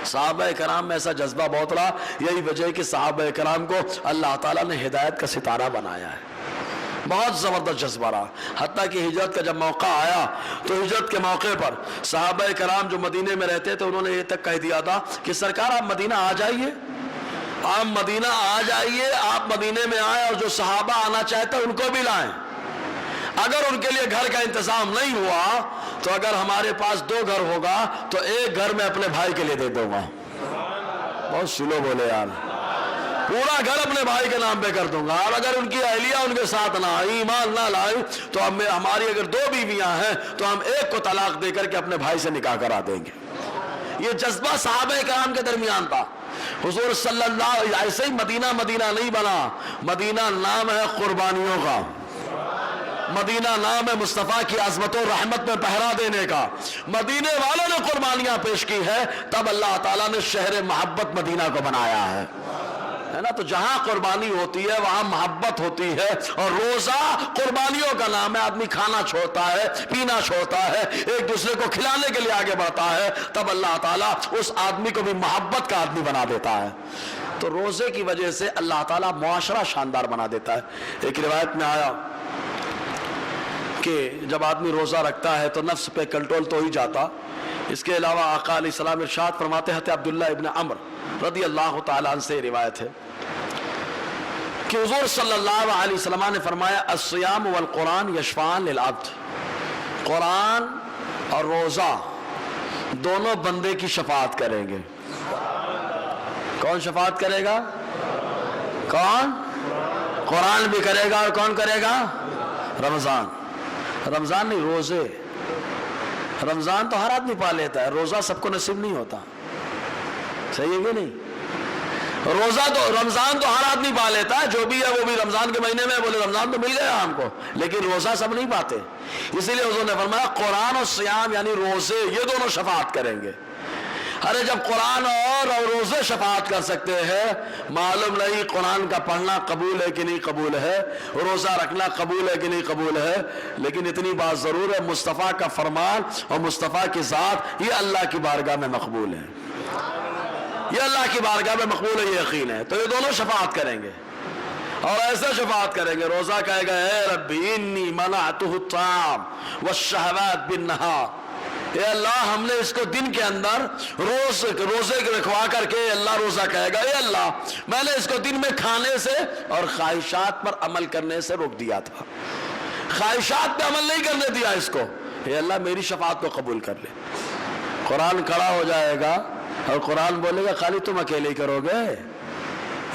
صحابہ کرام میں ایسا جذبہ بہت رہا. یہی وجہ ہے کہ صحابہ کرام کو اللہ تعالیٰ نے ہدایت کا ستارہ بنایا ہے. بہت زبردست جذبہ رہا, حتیٰ کہ ہجرت کا جب موقع آیا تو ہجرت کے موقع پر صحابہ کرام جو مدینے میں رہتے تھے انہوں نے یہ تک کہہ دیا تھا کہ سرکار آپ مدینہ آ جائیے, آپ مدینہ آ جائیے, آپ مدینے میں آئے اور جو صحابہ آنا چاہتے ہیں ان کو بھی لائیں. اگر ان کے لیے گھر کا انتظام نہیں ہوا تو اگر ہمارے پاس 2 گھر ہوگا تو ایک گھر میں اپنے بھائی کے لیے دے دوں گا. بہت سلو بولے یار, پورا گھر اپنے بھائی کے نام پہ کر دوں گا. اور اگر ان کی اہلیہ ان کے ساتھ نہ آئی, ایمان نہ لائی, تو ہماری اگر 2 بیویاں ہیں تو ہم ایک کو طلاق دے کر کے اپنے بھائی سے نکاح کرا دیں گے. یہ جذبہ صحابہ کرام کے درمیان تھا. حضور صلی اللہ علیہ وسلم ایسے ہی مدینہ نہیں بنا, مدینہ نام ہے قربانیوں کا, مدینہ نام ہے مصطفیٰ کی عظمت و رحمت میں پہرا دینے کا. مدینے والوں نے قربانیاں پیش کی ہے, تب اللہ تعالیٰ نے شہر محبت مدینہ کو بنایا ہے نا. تو جہاں قربانی ہوتی ہے وہاں محبت ہوتی ہے. اور روزہ قربانیوں کا نام ہے. آدمی کھانا چھوڑتا ہے, پینا چھوڑتا ہے, ایک دوسرے کو کھلانے کے لیے آگے بڑھتا ہے, تب اللہ تعالیٰ اس آدمی کو بھی محبت کا آدمی بنا دیتا ہے. تو روزے کی وجہ سے اللہ تعالیٰ معاشرہ شاندار بنا دیتا ہے. ایک روایت میں آیا کہ جب آدمی روزہ رکھتا ہے تو نفس پہ کنٹرول تو ہی جاتا. اس کے علاوہ آقا علیہ السلام ارشاد فرماتے ہیں, عبداللہ ابن عمر رضی اللہ تعالیٰ عنہ سے روایت ہے کہ حضور صلی اللہ علیہ وسلم نے فرمایا, الصیام والقرآن یشفعان للعبد, قرآن اور روزہ دونوں بندے کی شفاعت کریں گے. کون شفاعت کرے گا؟ کون؟ قرآن بھی کرے گا اور کون کرے گا؟ رمضان نہیں، روزے. رمضان تو ہر آدمی پا لیتا ہے، روزہ سب کو نصیب نہیں ہوتا. صحیح ہے کہ نہیں؟ رمضان تو ہر آدمی پا لیتا ہے، جو بھی ہے وہ بھی رمضان کے مہینے میں بولے رمضان تو مل گیا ہم کو، لیکن روزہ سب نہیں پاتے. اسی لیے حضور نے فرمایا قرآن اور سیام یعنی روزے، یہ دونوں شفاعت کریں گے. ارے جب قرآن اور روزے شفاعت کر سکتے ہیں، معلوم نہیں قرآن کا پڑھنا قبول ہے کہ نہیں قبول ہے، روزہ رکھنا قبول ہے کہ نہیں قبول ہے. لیکن اتنی بات ضرور ہے، مصطفیٰ کا فرمان اور مصطفیٰ کی ذات یہ اللہ کی بارگاہ میں مقبول ہے. یہ اللہ کی بارگاہ میں مقبول ہے، یہ یقین ہے. تو یہ دونوں شفاعت کریں گے، اور ایسے شفاعت کریں گے. روزہ کہے گا اے ربی انی منعتہ الطعام والشہوات بالنہار، اے اللہ ہم نے اس کو دن کے اندر روزے رکھوا کر کے، اللہ روزہ کہے گا اے اللہ میں نے اس کو دن میں کھانے سے اور خواہشات پر عمل کرنے سے روک دیا تھا، خواہشات پہ عمل نہیں کرنے دیا اس کو، اے اللہ میری شفاعت کو قبول کر لے. قرآن کھڑا ہو جائے گا اور قرآن بولے گا خالی تم اکیلے ہی کرو گے،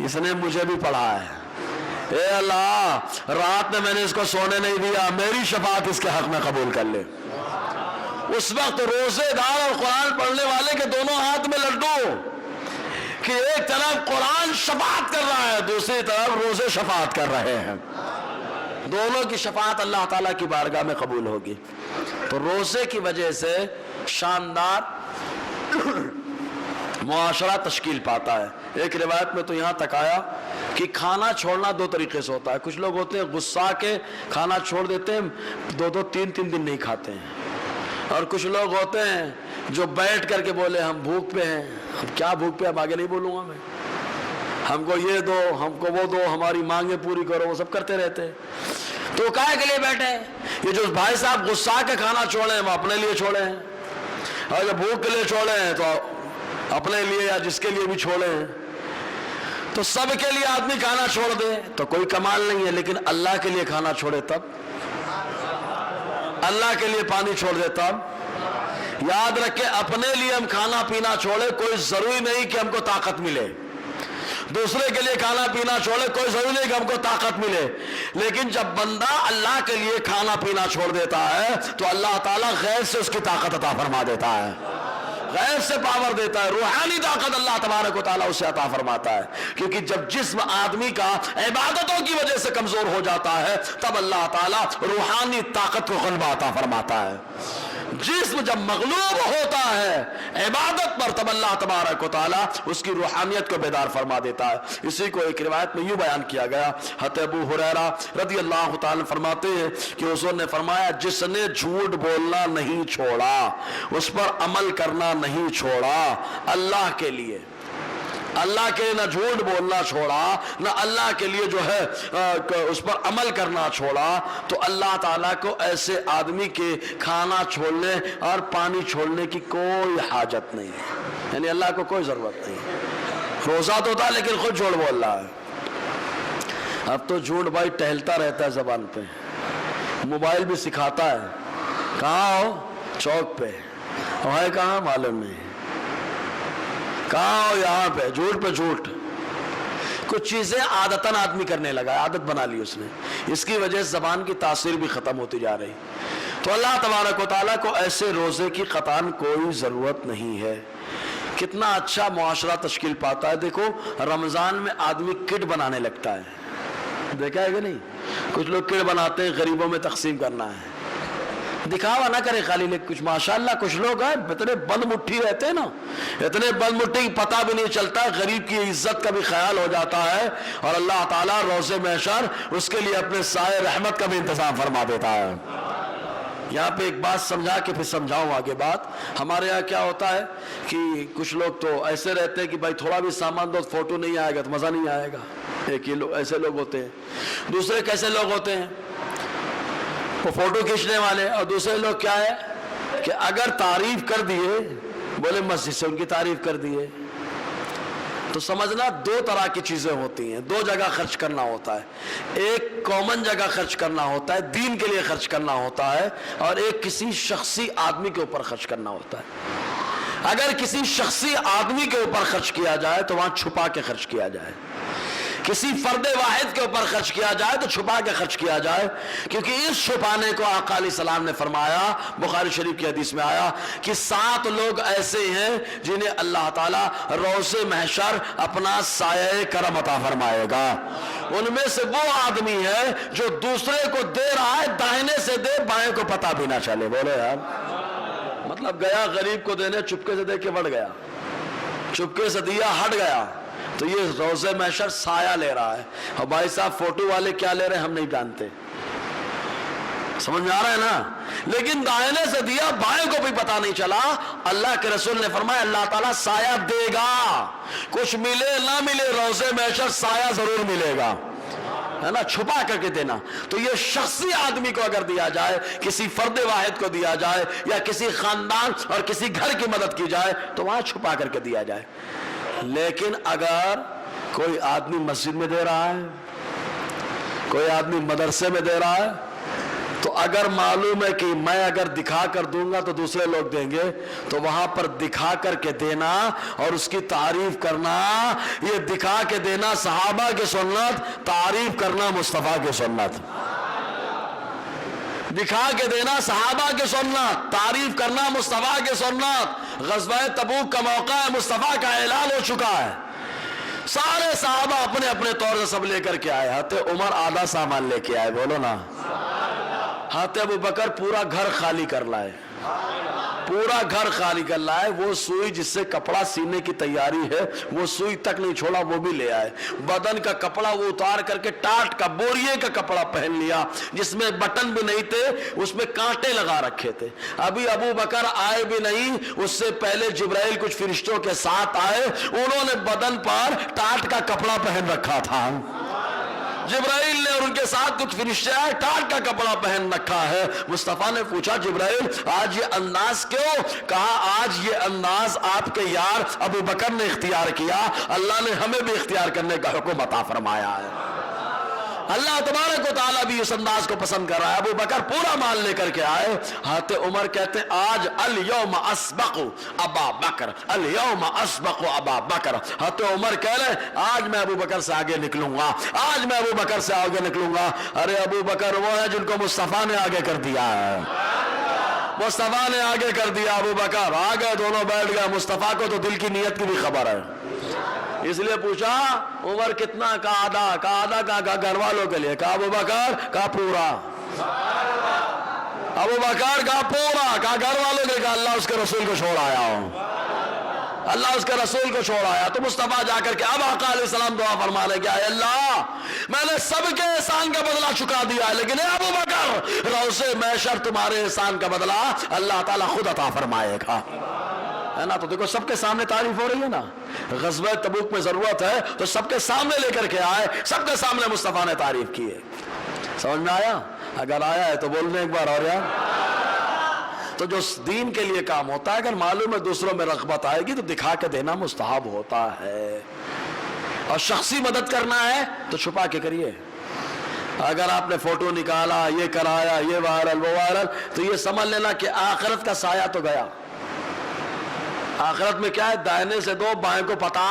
اس نے مجھے بھی پڑھا ہے. اے اللہ رات میں نے اس کو سونے نہیں دیا، میری شفاعت اس کے حق میں قبول کر لے. اس وقت روزے دار اور قرآن پڑھنے والے کے دونوں ہاتھ میں لڈو، کہ ایک طرف قرآن شفاعت کر رہا ہے، دوسری طرف روزے شفاعت کر رہے ہیں. دونوں کی شفاعت اللہ تعالیٰ کی بارگاہ میں قبول ہوگی. تو روزے کی وجہ سے شاندار معاشرہ تشکیل پاتا ہے. ایک روایت میں تو یہاں تک آیا کہ کھانا چھوڑنا دو طریقے سے ہوتا ہے. کچھ لوگ ہوتے ہیں غصہ کے کھانا چھوڑ دیتے ہیں، دو تین دن نہیں کھاتے ہیں. اور کچھ لوگ ہوتے ہیں جو بیٹھ کر کے بولے ہم بھوک پہ ہیں. ہم کیا بھوک پہ، اب آگے نہیں بولوں گا میں، ہم کو یہ دو، ہم کو وہ دو، ہماری مانگیں پوری کرو، وہ سب کرتے رہتے. تو کاہے کے لیے بیٹھے؟ یہ جو بھائی صاحب غصہ کے کھانا چھوڑے وہ اپنے لیے چھوڑے ہیں، اور جو بھوک کے لیے چھوڑے ہیں تو اپنے لیے یا جس کے لیے بھی چھوڑے ہیں. تو سب کے لیے آدمی کھانا چھوڑ دے تو کوئی کمال نہیں ہے، لیکن اللہ کے لیے کھانا چھوڑے تب، اللہ کے لیے پانی چھوڑ دے تب. یاد رکھے اپنے لیے ہم کھانا پینا چھوڑے، کوئی ضروری نہیں کہ ہم کو طاقت ملے. دوسرے کے لیے کھانا پینا چھوڑے، کوئی ضروری نہیں کہ ہم کو طاقت ملے. لیکن جب بندہ اللہ کے لیے کھانا پینا چھوڑ دیتا ہے تو اللہ تعالیٰ غیر سے اس کی طاقت عطا فرما دیتا ہے، غیر سے پاور دیتا ہے، روحانی طاقت اللہ تبارک و تعالیٰ اسے عطا فرماتا ہے. کیونکہ جب جسم آدمی کا عبادتوں کی وجہ سے کمزور ہو جاتا ہے تب اللہ تعالیٰ روحانی طاقت کو غلبہ عطا فرماتا ہے. جسم جب مغلوب ہوتا ہے عبادت پر تب اللہ تبارک و تعالیٰ اس کی روحانیت کو بیدار فرما دیتا ہے. اسی کو ایک روایت میں یوں بیان کیا گیا، حضرت ابو ہریرہ رضی اللہ تعالیٰ فرماتے ہیں کہ حضور نے فرمایا جس نے جھوٹ بولنا نہیں چھوڑا، اس پر عمل کرنا نہیں چھوڑا، اللہ کے لیے نہ جھوٹ بولنا چھوڑا، نہ اللہ کے لیے جو ہے اس پر عمل کرنا چھوڑا، تو اللہ تعالیٰ کو ایسے آدمی کے کھانا چھوڑنے اور پانی چھوڑنے کی کوئی حاجت نہیں ہے. یعنی اللہ کو کوئی ضرورت نہیں. روزہ تو تھا لیکن خود جھوٹ بول رہا ہے. اب تو جھوٹ بھائی ٹہلتا رہتا ہے زبان پہ، موبائل بھی سکھاتا ہے. کہاں ہو؟ چوک پہ. وہاں کہاں معلوم نہیں، کہاں ہو؟ یہاں پہ. جھوٹ پہ جھوٹ. کچھ چیزیں عادتاً آدمی کرنے لگا، عادت بنا لی اس نے، اس کی وجہ سے زبان کی تاثیر بھی ختم ہوتی جا رہی. تو اللہ تبارک و تعالیٰ کو ایسے روزے کی قطعاً کوئی ضرورت نہیں ہے. کتنا اچھا معاشرہ تشکیل پاتا ہے. دیکھو رمضان میں آدمی کٹ بنانے لگتا ہے، دیکھا ہے کہ نہیں؟ کچھ لوگ کٹ بناتے ہیں غریبوں میں تقسیم کرنا ہے. دکھاوا نہ کرے خالی، لیکن کچھ ماشاءاللہ کچھ لوگ ہیں اتنے بند مٹھی رہتے ہیں نا، اتنے بند مٹھی پتہ بھی نہیں چلتا، غریب کی عزت کا بھی خیال ہو جاتا ہے، اور اللہ تعالیٰ روزے محشر اس کے لیے اپنے سائے رحمت کا بھی انتظام فرما دیتا ہے. یہاں پہ ایک بات سمجھا کے پھر سمجھاؤں آگے بات. ہمارے یہاں کیا ہوتا ہے کہ کچھ لوگ تو ایسے رہتے ہیں کہ بھائی تھوڑا بھی سامان دو فوٹو نہیں آئے گا تو مزہ نہیں آئے گا. ایک یہ لوگ ایسے لوگ ہوتے ہیں. دوسرے کیسے لوگ ہوتے ہیں؟ وہ فوٹو کھینچنے والے. اور دوسرے لوگ کیا ہے کہ اگر تعریف کر دیے، بولے مسجد سے ان کی تعریف کر دیے، تو سمجھنا دو طرح کی چیزیں ہوتی ہیں. دو جگہ خرچ کرنا ہوتا ہے. ایک کامن جگہ خرچ کرنا ہوتا ہے، دین کے لیے خرچ کرنا ہوتا ہے، اور ایک کسی شخصی آدمی کے اوپر خرچ کرنا ہوتا ہے. اگر کسی شخصی آدمی کے اوپر خرچ کیا جائے تو وہاں چھپا کے خرچ کیا جائے. کسی فرد واحد کے اوپر خرچ کیا جائے تو چھپا کے خرچ کیا جائے، کیونکہ اس چھپانے کو آقا علیہ السلام نے فرمایا، بخاری شریف کی حدیث میں آیا کہ 7 لوگ ایسے ہیں جنہیں اللہ تعالیٰ روز محشر اپنا سایہ کرم عطا فرمائے گا۔ ان میں سے وہ آدمی ہے جو دوسرے کو دے رہا ہے، داہنے سے دے بائیں کو پتہ بھی نہ چلے۔ بولے یار، مطلب گیا غریب کو دینے، چپکے سے دے کے بڑھ گیا، چپکے سے دیا ہٹ گیا، تو یہ روز محشر سایہ لے رہا ہے۔ اور بھائی صاحب فوٹو والے کیا لے رہے ہیں ہم نہیں جانتے، سمجھ میں آ رہا ہے نا، لیکن دائنے سے دیا بائیں کو بھی پتا نہیں چلا۔ اللہ کے رسول نے فرمایا اللہ تعالیٰ سایہ دے گا، کچھ ملے نہ ملے روز محشر سایہ ضرور ملے گا، ہے نا، چھپا کر کے دینا۔ تو یہ شخصی آدمی کو اگر دیا جائے، کسی فرد واحد کو دیا جائے، یا کسی خاندان اور کسی گھر کی مدد کی جائے تو وہاں چھپا کر کے دیا جائے۔ لیکن اگر کوئی آدمی مسجد میں دے رہا ہے، کوئی آدمی مدرسے میں دے رہا ہے، تو اگر معلوم ہے کہ میں اگر دکھا کر دوں گا تو دوسرے لوگ دیں گے، تو وہاں پر دکھا کر کے دینا اور اس کی تعریف کرنا، یہ دکھا کے دینا صحابہ کی سنت، تعریف کرنا مصطفیٰ کی سنت۔ دکھا کے دینا صحابہ کی سنت، تعریف کرنا مصطفیٰ کی سنت۔ غزوہ تبوک کا موقع ہے، مصطفیٰ کا اعلان ہو چکا ہے، سارے صحابہ اپنے اپنے طور سے سب لے کر کے آئے، حضرت عمر آدھا سامان لے کے آئے، بولو نا، حضرت ابو بکر پورا گھر خالی کر لائے، پورا گھر خالی کر لائے، وہ سوئی جس سے کپڑا سینے کی تیاری ہے وہ سوئی تک نہیں چھوڑا، وہ بھی لے آئے، بدن کا کپڑا وہ اتار کر کے ٹاٹ کا بوریے کا کپڑا پہن لیا جس میں بٹن بھی نہیں تھے، اس میں کانٹے لگا رکھے تھے۔ ابھی ابو بکر آئے بھی نہیں، اس سے پہلے جبرائیل کچھ فرشتوں کے ساتھ آئے، انہوں نے بدن پر ٹاٹ کا کپڑا پہن رکھا تھا، جبرائیل نے اور ان کے ساتھ کچھ فرشتے آئے، ٹاٹ کا کپڑا پہن رکھا ہے۔ مصطفیٰ نے پوچھا جبرائیل آج یہ انداز کیوں؟ کہا آج یہ انداز آپ کے یار ابو بکر نے اختیار کیا، اللہ نے ہمیں بھی اختیار کرنے کا حکم عطا فرمایا ہے۔ اللہ تبارک و تعالیٰ بھی اس انداز کو پسند کر رہا ہے۔ ابو بکر پورا مال لے کر کے آئے، حضرت عمر کہتے ہیں آج الیوم اسبق ابا بکر، الیوم اسبق ابا بکر۔ حضرت عمر کہہ رہے آج میں ابو بکر سے آگے نکلوں گا، آج میں ابو بکر سے آگے نکلوں گا۔ ارے ابو بکر وہ ہے جن کو مصطفیٰ نے آگے کر دیا ہے، مصطفیٰ نے آگے کر دیا، ابو بکر آگے، دونوں بیٹھ گئے۔ مصطفیٰ کو تو دل کی نیت کی بھی خبر ہے، اس لیے پوچھا عمر کتنا؟ کہا آدھا، کہا آدھا، کہا گھر والوں کے لیے، کہا ابو بکر، کہا پورا، ابو بکر کہا پورا، کہا گھر والوں کے لیے، کہا اللہ اس کے رسول کو چھوڑ آیا ہوں، اللہ اس کے رسول کو چھوڑ آیا۔ تو مصطفیٰ جا کر کے اب آقا علیہ السلام دعا فرما لے کہ اے اللہ میں نے سب کے احسان کا بدلہ چکا دیا ہے، لیکن اے ابو بکر روز محشر تمہارے احسان کا بدلہ اللہ تعالیٰ خود عطا فرمائے گا، ہے نا۔ تو دیکھو سب کے سامنے تعریف ہو رہی ہے نا، غزوہ تبوک میں ضرورت ہے تو سب کے سامنے لے کر کے آئے، سب کے سامنے مصطفیٰ نے تعریف کی ہے۔ سمجھ میں آیا؟ اگر آیا ہے تو بولنے ایک بار اور یار۔ تو جو دین کے لیے کام ہوتا ہے، اگر معلوم ہے دوسروں میں رغبت آئے گی تو دکھا کے دینا مستحب ہوتا ہے، اور شخصی مدد کرنا ہے تو چھپا کے کریے۔ اگر آپ نے فوٹو نکالا، یہ کرایا، یہ وائرل وہ وائرل، تو یہ سمجھ لینا کہ آخرت کا سایہ تو گیا۔ آخرت میں کیا ہے؟ دائنے سے دو بائیں کو پتا،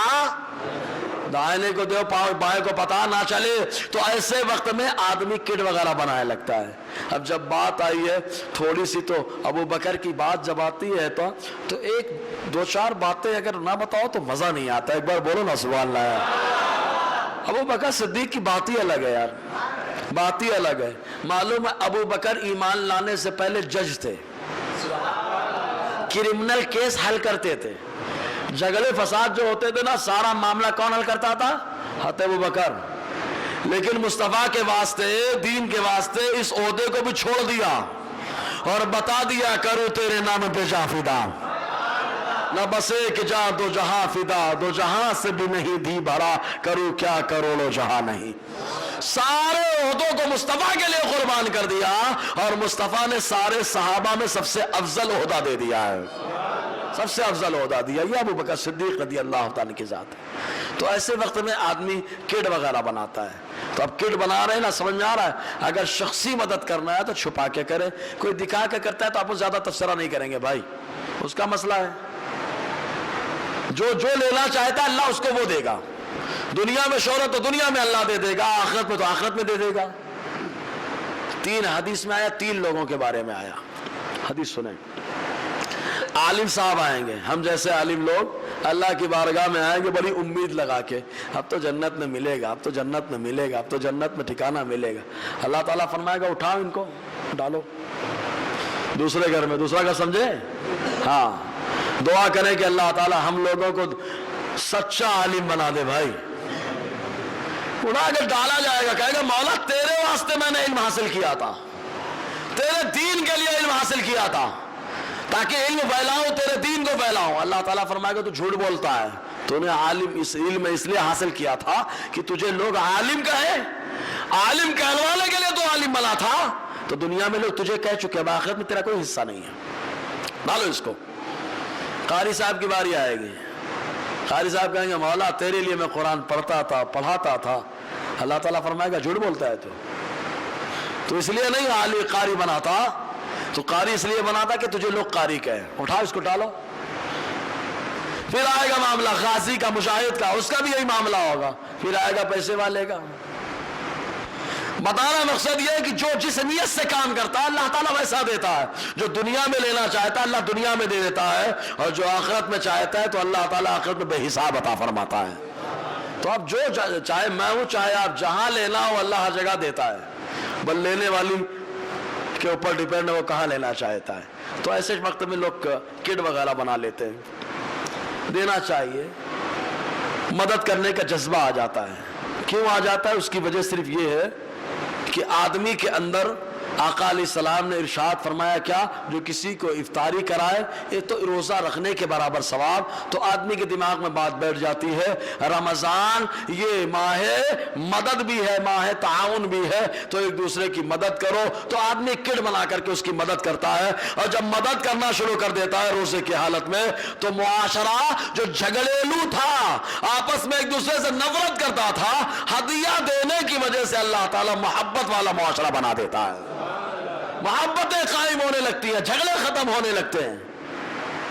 دائنے کو دو بائیں کو پتا نہ چلے، تو ایسے وقت میں آدمی کٹ وغیرہ بنانے لگتا ہے۔ اب جب بات آئی ہے تھوڑی سی، تو ابو بکر کی بات جب آتی ہے تو ایک دو چار باتیں اگر نہ بتاؤ تو مزہ نہیں آتا، ایک بار بولو نا سبحان اللہ۔ ابو بکر صدیق کی بات ہی الگ ہے یار، بات ہی الگ ہے۔ معلوم ہے ابو بکر ایمان لانے سے پہلے جج تھے، کرمنل کیس حل کرتے تھے، جھگڑے فساد جو ہوتے تھے نا سارا معاملہ کون حل کرتا تھا؟ حضرت ابو بکر۔ لیکن مصطفیٰ کے واسطے، دین کے واسطے اس عہدے کو بھی چھوڑ دیا اور بتا دیا کرو تیرے نام پہ جاں فدا، نہ بس ایک جاں دو جہاں فدا، دو جہاں سے بھی نہیں دی بھرا، کرو کیا کروڑوں جہاں نہیں۔ سارے عہدوں کو مصطفیٰ کے لیے قربان کر دیا، اور مصطفیٰ نے سارے صحابہ میں سب سے افضل عہدہ دے دیا ہے، سب سے افضل عہدہ دیا، یہ ابو بکر صدیق رضی اللہ تعالیٰ کی ذات ہے۔ تو ایسے وقت میں آدمی کٹ وغیرہ بناتا ہے، تو اب کٹ بنا رہے ہیں نا، سمجھ میں آ رہا ہے؟ اگر شخصی مدد کرنا ہے تو چھپا کے کرے، کوئی دکھا کے کرتا ہے تو آپ کو زیادہ تبصرہ نہیں کریں گے بھائی، اس کا مسئلہ ہے۔ جو لینا چاہتا ہے اللہ اس کو وہ دے گا، دنیا میں شہرت تو دنیا میں اللہ دے دے گا، آخرت میں تو آخرت میں دے دے گا۔ 3 حدیث میں آیا، 3 لوگوں کے بارے میں آیا۔ حدیث سنیں، عالم صاحب آئیں گے، ہم جیسے عالم لوگ اللہ کی بارگاہ میں آئیں گے بڑی امید لگا کے، اب تو جنت میں ملے گا، اب تو جنت میں ملے گا، اب تو جنت میں ٹھکانہ ملے گا۔ اللہ تعالیٰ فرمائے گا اٹھاؤ ان کو، ڈالو دوسرے گھر میں۔ دوسرا گھر سمجھے؟ ہاں، دعا کریں کہ اللہ تعالیٰ ہم لوگوں کو سچا عالم بنا دے بھائی۔ اٹھا کے ڈالا جائے گا، کہے گا مولا تیرے واسطے میں نے علم حاصل کیا تھا، تیرے دین کے لیے علم حاصل کیا تھا، تاکہ علم پھیلاؤں، تیرے دین کو پھیلاؤں۔ اللہ تعالیٰ فرمائے گا تو جھوٹ بولتا ہے، تو نے عالم اس علم اس لیے حاصل کیا تھا کہ تجھے لوگ عالم کہے، عالم کہلوانے کے لیے تو عالم بنا تھا، تو دنیا میں لوگ تجھے کہہ چکے ہیں، آخرت میں تیرا کوئی حصہ نہیں ہے۔ ڈالو اس کو۔ قاری صاحب کی باری آئے گی، قاری صاحب کہیں گے مولا تیرے لیے میں قرآن پڑھتا تھا، پڑھاتا تھا۔ اللہ تعالیٰ فرمائے گا جھوٹ بولتا ہے تو اس لیے نہیں عالی قاری بنا تھا، تو قاری اس لیے بنا تھا کہ تجھے لوگ قاری کہیں۔ اٹھاؤ اس کو، ڈالو۔ پھر آئے گا معاملہ غازی کا، مجاہد کا، اس کا بھی یہی معاملہ ہوگا۔ پھر آئے گا پیسے والے کا۔ بتانا مقصد یہ ہے کہ جو جس نیت سے کام کرتا ہے اللہ تعالیٰ ویسا دیتا ہے۔ جو دنیا میں لینا چاہتا ہے اللہ دنیا میں دے دیتا ہے، اور جو آخرت میں چاہتا ہے تو اللہ تعالیٰ آخرت میں بے حساب عطا فرماتا ہے۔ تو اب جو چاہے میں ہوں، چاہے آپ جہاں لینا ہو، اللہ ہر جگہ دیتا ہے، بل لینے والی کے اوپر ڈیپینڈ ہے وہ کہاں لینا چاہتا ہے۔ تو ایسے وقت میں لوگ کٹ وغیرہ بنا لیتے ہیں۔ دینا چاہیے، مدد کرنے کا جذبہ آ جاتا ہے۔ کیوں آ جاتا ہے؟ اس کی وجہ صرف یہ ہے کہ آدمی کے اندر آقا علیہ السلام نے ارشاد فرمایا کیا؟ جو کسی کو افطاری کرائے یہ تو روزہ رکھنے کے برابر ثواب۔ تو آدمی کے دماغ میں بات بیٹھ جاتی ہے رمضان یہ ماہ مدد بھی ہے، ماہ تعاون بھی ہے، تو ایک دوسرے کی مدد کرو۔ تو آدمی کڑ بنا کر کے اس کی مدد کرتا ہے، اور جب مدد کرنا شروع کر دیتا ہے روزے کی حالت میں، تو معاشرہ جو جھگڑیلو تھا، آپس میں ایک دوسرے سے نفرت کرتا تھا، ہدیہ دینے کی وجہ سے اللہ تعالیٰ محبت والا معاشرہ بنا دیتا ہے، محبتیں قائم ہونے لگتی ہیں، جھگڑے ختم ہونے لگتے ہیں۔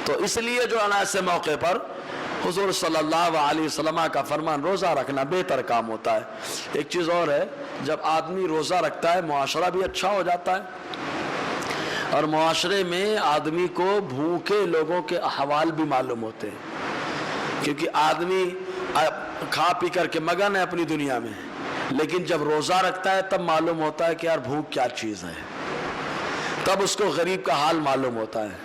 تو اس لیے جو ایسے موقع پر حضور صلی اللہ علیہ وسلم کا فرمان روزہ رکھنا بہتر کام ہوتا ہے۔ ایک چیز اور ہے، جب آدمی روزہ رکھتا ہے معاشرہ بھی اچھا ہو جاتا ہے، اور معاشرے میں آدمی کو بھوکے لوگوں کے احوال بھی معلوم ہوتے ہیں، کیونکہ آدمی کھا پی کر کے مگن ہے اپنی دنیا میں، لیکن جب روزہ رکھتا ہے تب معلوم ہوتا ہے کہ یار بھوک کیا چیز ہے، تب اس کو غریب کا حال معلوم ہوتا ہے،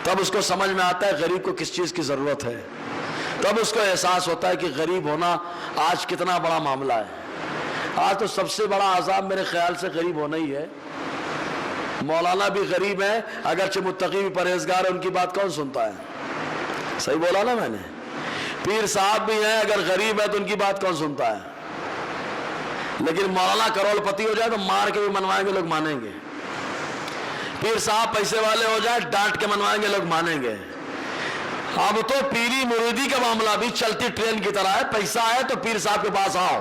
تب اس کو سمجھ میں آتا ہے غریب کو کس چیز کی ضرورت ہے، تب اس کو احساس ہوتا ہے کہ غریب ہونا آج کتنا بڑا معاملہ ہے۔ آج تو سب سے بڑا عذاب میرے خیال سے غریب ہونا ہی ہے۔ مولانا بھی غریب ہے، اگرچہ متقی بھی پرہیزگار ہے، ان کی بات کون سنتا ہے؟ صحیح بولا نا میں نے؟ پیر صاحب بھی ہیں، اگر غریب ہے تو ان کی بات کون سنتا ہے؟ لیکن مولانا کروڑ پتی ہو جائے تو مار کے بھی منوائیں گے، لوگ مانیں گے۔ پیر صاحب پیسے والے ہو جائے ڈانٹ کے منوائیں گے، لوگ مانیں گے۔ اب تو پیری مریدی کا معاملہ بھی چلتی ٹرین کی طرح ہے، پیسہ ہے تو پیر صاحب کے پاس آؤ،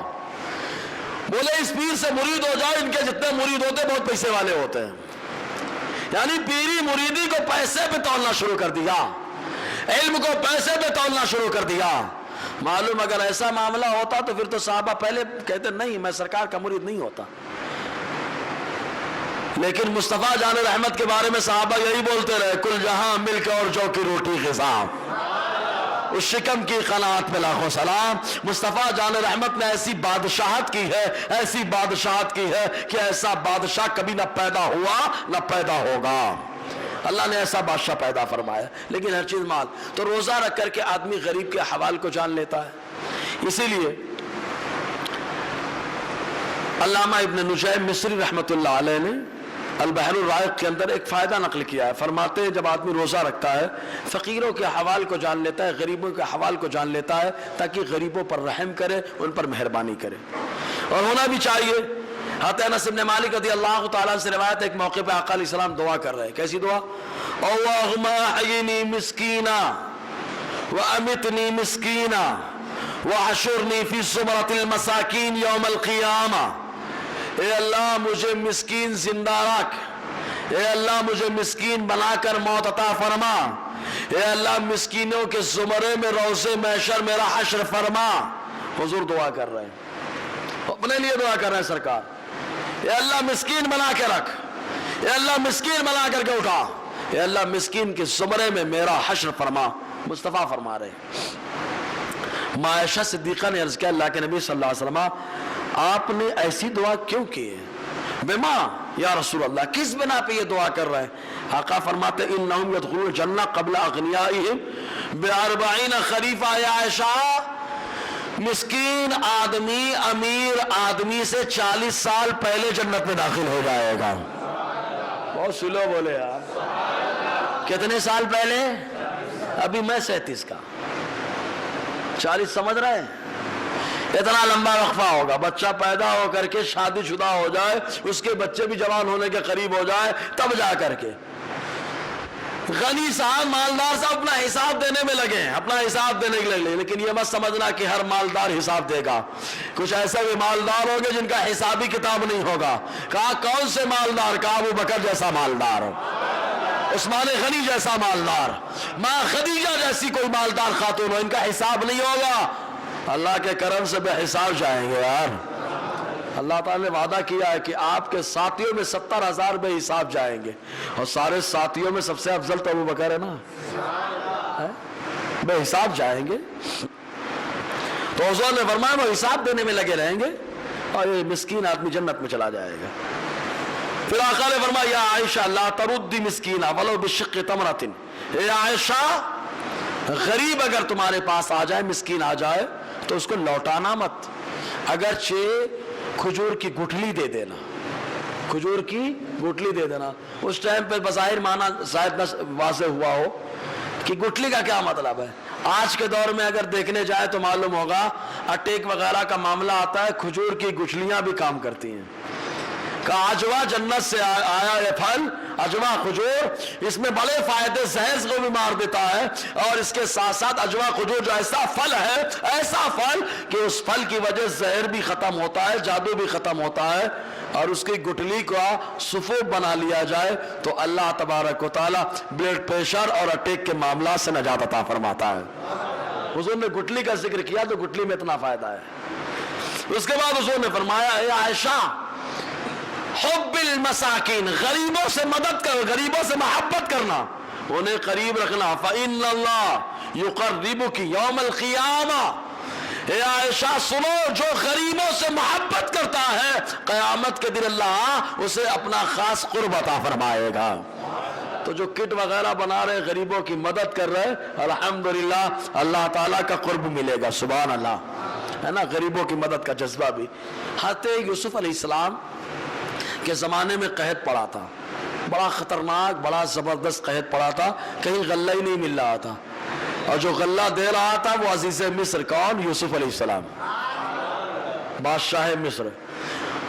بولے اس پیر سے مرید ہو جاؤ، ان کے جتنے مرید ہوتے بہت پیسے والے ہوتے ہیں۔ یعنی پیری مریدی کو پیسے پہ تولنا شروع کر دیا، علم کو پیسے پہ تولنا شروع کر دیا۔ معلوم اگر ایسا معاملہ ہوتا تو پھر تو صحابہ پہلے کہتے نہیں میں سرکار کا مرید نہیں ہوتا، لیکن مصطفیٰ جان رحمت کے بارے میں صحابہ یہی بولتے رہے، کل جہاں مل کے اور جو کی روٹی غذا، اس شکم کی قناعت پہ لاکھوں سلام۔ مصطفیٰ جان رحمت نے ایسی بادشاہت کی ہے، ایسی بادشاہت کی ہے کہ ایسا بادشاہ کبھی نہ پیدا ہوا نہ پیدا ہوگا۔ اللہ نے ایسا بادشاہ پیدا فرمایا، لیکن ہر چیز مال۔ تو روزہ رکھ کر کے آدمی غریب کے حوال کو جان لیتا ہے۔ اسی لیے علامہ ابن نجیم مصری رحمۃ اللہ علیہ نے البحر الرائق کے اندر ایک فائدہ نقل کیا ہے۔ فرماتے ہیں جب آدمی روزہ رکھتا ہے فقیروں کے حوال کو جان لیتا ہے، غریبوں کے حوال کو جان لیتا ہے، تاکہ غریبوں پر رحم کرے، ان پر مہربانی کرے، اور ہونا بھی چاہیے۔ حضرت انس بن مالک رضی اللہ تعالیٰ سے روایت، ایک موقع پہ آقا علیہ السلام دعا کر رہے ہیں۔ کیسی دعا؟ اللہم احیینی مسکینا وامتنی مسکینا وحشرنی فی زمرۃ المساکین یوم القیامہ۔ اے اللہ مجھے مسکین زندہ رکھ، اے اللہ مجھے مسکین بنا کر موت عطا فرما، اے اللہ مسکینوں کے زمرے میں روز محشر میرا حشر فرما، حضور دعا کر رہے ہیں، اپنے لیے دعا کر رہے ہیں سرکار، اے اللہ مسکین بنا کے رکھ، اے اللہ مسکین بنا کر کے اٹھا، اے اللہ مسکین کے زمرے میں میرا حشر فرما۔ مصطفیٰ فرما رہے ہیں۔ عائشہ صدیقہ نے عرض کیا اللہ کے نبی صلی اللہ علیہ وسلم آپ نے ایسی دعا کیوں کی ہے؟ بما یا رسول اللہ، کس بنا پہ یہ دعا کر رہے ہیں؟ آقا فرماتے انہم یدخلون الجنہ قبل اغنیائہم ب40 خریفہ۔ یا عائشہ مسکین آدمی امیر آدمی سے 40 سال پہلے جنت میں داخل ہو جائے گا۔ بہت سلو بولے یار، کتنے سال پہلے؟ ابھی میں 37 کا، 40 سمجھ رہے ہیں؟ اتنا لمبا وقفہ ہوگا، بچہ پیدا ہو کر کے شادی شدہ ہو جائے، اس کے بچے بھی جوان ہونے کے قریب ہو جائے، تب جا کر کے غنی صاحب مالدار صاحب اپنا حساب دینے میں لگے ہیں، اپنا حساب دینے کے لگے، لیکن یہ مت سمجھنا کہ ہر مالدار حساب دے گا۔ کچھ ایسے بھی مالدار ہوں گے جن کا حسابی کتاب نہیں ہوگا۔ کہا کون سے مالدار؟ کہا ابو بکر جیسا مالدار، عثمان غنی جیسا مالدار، ماں خدیجہ جیسی کوئی مالدار خاتون ہو، ان کا حساب نہیں ہوگا۔ اللہ کے کرم سے بے حساب جائیں گے یار۔ اللہ تعالیٰ نے وعدہ کیا ہے کہ آپ کے ساتھیوں میں 70,000 بے حساب جائیں گے، اور سارے ساتھیوں میں سب سے افضل تو ابو بکر ہے نا، بے حساب جائیں گے۔ تو حضور نے فرمایا وہ حساب دینے میں لگے رہیں گے، اور یہ مسکین آدمی جنت میں چلا جائے گا۔ پھر آقا نے فرمایا یا عائشہ لا تردی مسکینہ ولو بشق تمرۃ، اے عائشہ غریب اگر تمہارے پاس آ جائے، مسکین آ جائے تو اس کو لوٹانا مت، اگرچہ کھجور کی گٹھلی دے دینا، کھجور کی گٹھلی دے دینا۔ اس ٹائم پہ بظاہر معنی شاید نہ واضح ہوا ہو کہ گٹھلی کا کیا مطلب ہے۔ آج کے دور میں اگر دیکھنے جائے تو معلوم ہوگا اٹیک وغیرہ کا معاملہ آتا ہے، کھجور کی گٹھلیاں بھی کام کرتی ہیں۔ کہ عجوا جنت سے آیا یہ پھل، عجوا کھجور، اس میں بڑے فائدے، زہر کو بھی مار دیتا ہے، اور اس کے ساتھ ساتھ عجوا کھجور جو ایسا پھل ہے، ایسا پھل کہ اس پھل کی وجہ زہر بھی ختم ہوتا ہے، جادو بھی ختم ہوتا ہے، اور اس کی گٹھلی کا سفوف بنا لیا جائے تو اللہ تبارک و تعالی بلڈ پریشر اور اٹیک کے معاملات سے نجات عطا فرماتا ہے۔ حضور نے گٹھلی کا ذکر کیا تو گٹھلی میں اتنا فائدہ ہے۔ اس کے بعد حضور نے فرمایا اے عائشہ حب المساکین، غریبوں سے مدد کر، غریبوں سے محبت کرنا، انہیں قریب رکھنا۔ فإن اللہ یقربک یوم القیامہ، اے عائشہ سنو جو غریبوں سے محبت کرتا ہے قیامت کے دن اللہ اسے اپنا خاص قرب عطا فرمائے گا۔ تو جو کٹ وغیرہ بنا رہے غریبوں کی مدد کر رہے، الحمدللہ اللہ تعالیٰ کا قرب ملے گا، سبحان اللہ، ہے نا، غریبوں کی مدد کا جذبہ بھی۔ حضرت یوسف علیہ السلام کے زمانے میں قحط پڑا تھا، بڑا خطرناک، بڑا زبردست قحط پڑا تھا، کہیں غلہ ہی نہیں مل رہا تھا، اور جو غلہ دے رہا تھا وہ عزیز مصر، کون؟ یوسف علیہ السلام، بادشاہ مصر۔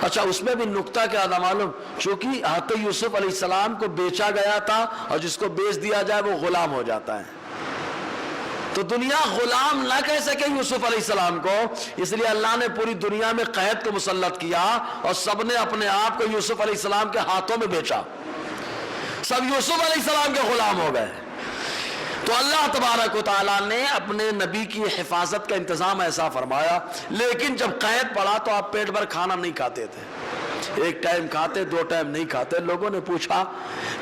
اچھا اس میں بھی نکتہ کیا تھا معلوم؟ چونکہ حضرت یوسف علیہ السلام کو بیچا گیا تھا، اور جس کو بیچ دیا جائے وہ غلام ہو جاتا ہے، تو دنیا غلام نہ کہہ سکے یوسف علیہ السلام کو، اس لیے اللہ نے پوری دنیا میں قحط کو مسلط کیا، اور سب نے اپنے آپ کو یوسف علیہ السلام کے ہاتھوں میں بیچا، سب یوسف علیہ السلام کے غلام ہو گئے۔ تو اللہ تبارک و تعالیٰ نے اپنے نبی کی حفاظت کا انتظام ایسا فرمایا، لیکن جب قحط پڑا تو آپ پیٹ بھر کھانا نہیں کھاتے تھے، ایک ٹائم کھاتے، 2 ٹائم نہیں کھاتے۔ لوگوں نے پوچھا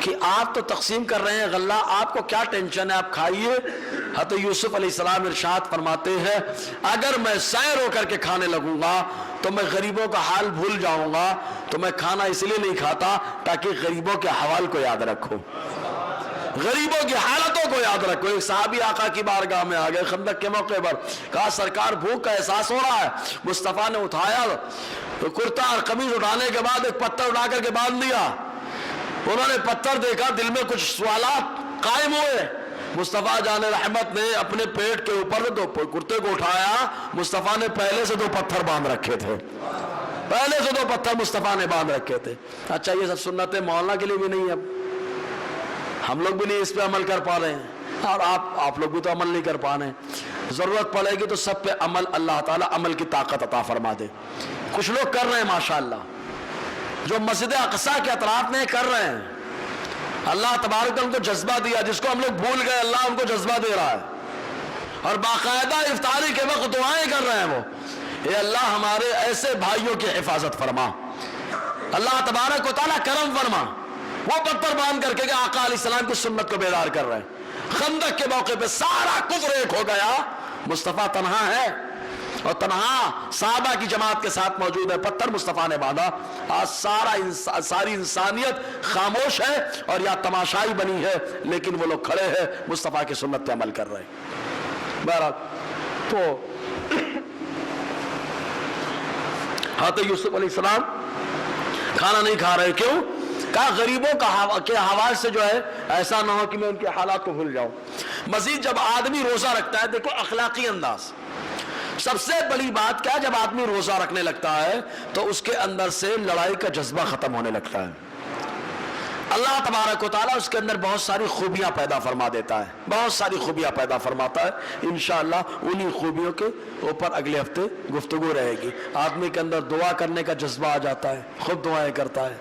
کہ آپ تو تقسیم کر رہے ہیں غلہ، آپ کو کیا ٹینشن ہے، آپ کھائیے۔ حضرت یوسف علیہ السلام ارشاد فرماتے ہیں اگر میں سیر ہو کر کے کھانے لگوں گا تو میں غریبوں کا حال بھول جاؤں گا، تو میں کھانا اس لیے نہیں کھاتا تاکہ غریبوں کے حوال کو یاد رکھو، غریبوں کی حالتوں کو یاد رکھو۔ ایک صحابی آقا کی بارگاہ میں آ گئے خندق کے موقع پر، کہا سرکار بھوک کا احساس ہو رہا ہے۔ مصطفیٰ نے اٹھایا تو کرتا اور قمیض اٹھانے کے بعد ایک پتھر اٹھا کر کے باندھ دیا۔ انہوں نے پتھر دیکھا، دل میں کچھ سوالات قائم ہوئے۔ مصطفیٰ جان رحمت نے اپنے پیٹ کے اوپر 2 کرتے کو اٹھایا، مصطفیٰ نے پہلے سے 2 پتھر باندھ رکھے تھے، پہلے سے 2 پتھر مصطفیٰ نے باندھ رکھے تھے۔ اچھا یہ سب سنتیں مولانا کے لیے بھی نہیں، اب ہم لوگ بھی نہیں اس پہ عمل کر پا رہے ہیں، اور آپ لوگ بھی تو عمل نہیں کر پا رہے ہیں۔ ضرورت پڑے گی تو سب پہ عمل، اللہ تعالیٰ عمل کی طاقت عطا فرما دے۔ کچھ لوگ کر رہے ہیں ماشاءاللہ، جو مسجد اقصیٰ کے اطراف میں کر رہے ہیں، اللہ تبارک ان کو جذبہ دیا، جس کو ہم لوگ بھول گئے اللہ ان کو جذبہ دے رہا ہے۔ اور باقاعدہ افطاری کے وقت دعائیں کر رہے ہیں وہ، اے اللہ ہمارے ایسے بھائیوں کی حفاظت فرما، اللہ تبارک و تعالیٰ کرم فرما۔ وہ پتھر باندھ کر کے کہ آقا علیہ السلام کی سنت کو بیدار کر رہے ہیں۔ خندق کے موقع پہ سارا کفر ایک ہو گیا، مصطفیٰ تنہا ہے اور تنہا صحابہ کی جماعت کے ساتھ موجود ہے، پتھر مصطفیٰ نے باندھا۔ آج ساری انسانیت خاموش ہے اور یا تماشائی بنی ہے، لیکن وہ لوگ کھڑے ہیں مصطفیٰ کی سنت پہ عمل کر رہے ہیں۔ بہرحال تو حضرت یوسف علیہ السلام کھانا نہیں کھا رہے، کیوں؟ کہا غریبوں کے حوالے سے جو ہے ایسا نہ ہو کہ میں ان کے حالات کو بھول جاؤں۔ مزید جب آدمی روزہ رکھتا ہے، دیکھو اخلاقی انداز، سب سے بڑی بات کیا، جب آدمی روزہ رکھنے لگتا ہے تو اس کے اندر سے لڑائی کا جذبہ ختم ہونے لگتا ہے۔ اللہ تبارک و تعالیٰ اس کے اندر بہت ساری خوبیاں پیدا فرما دیتا ہے، بہت ساری خوبیاں پیدا فرماتا ہے۔ انشاءاللہ انہی خوبیوں کے اوپر اگلے ہفتے گفتگو رہے گی۔ آدمی کے اندر دعا کرنے کا جذبہ آ جاتا ہے، خود دعائیں کرتا ہے۔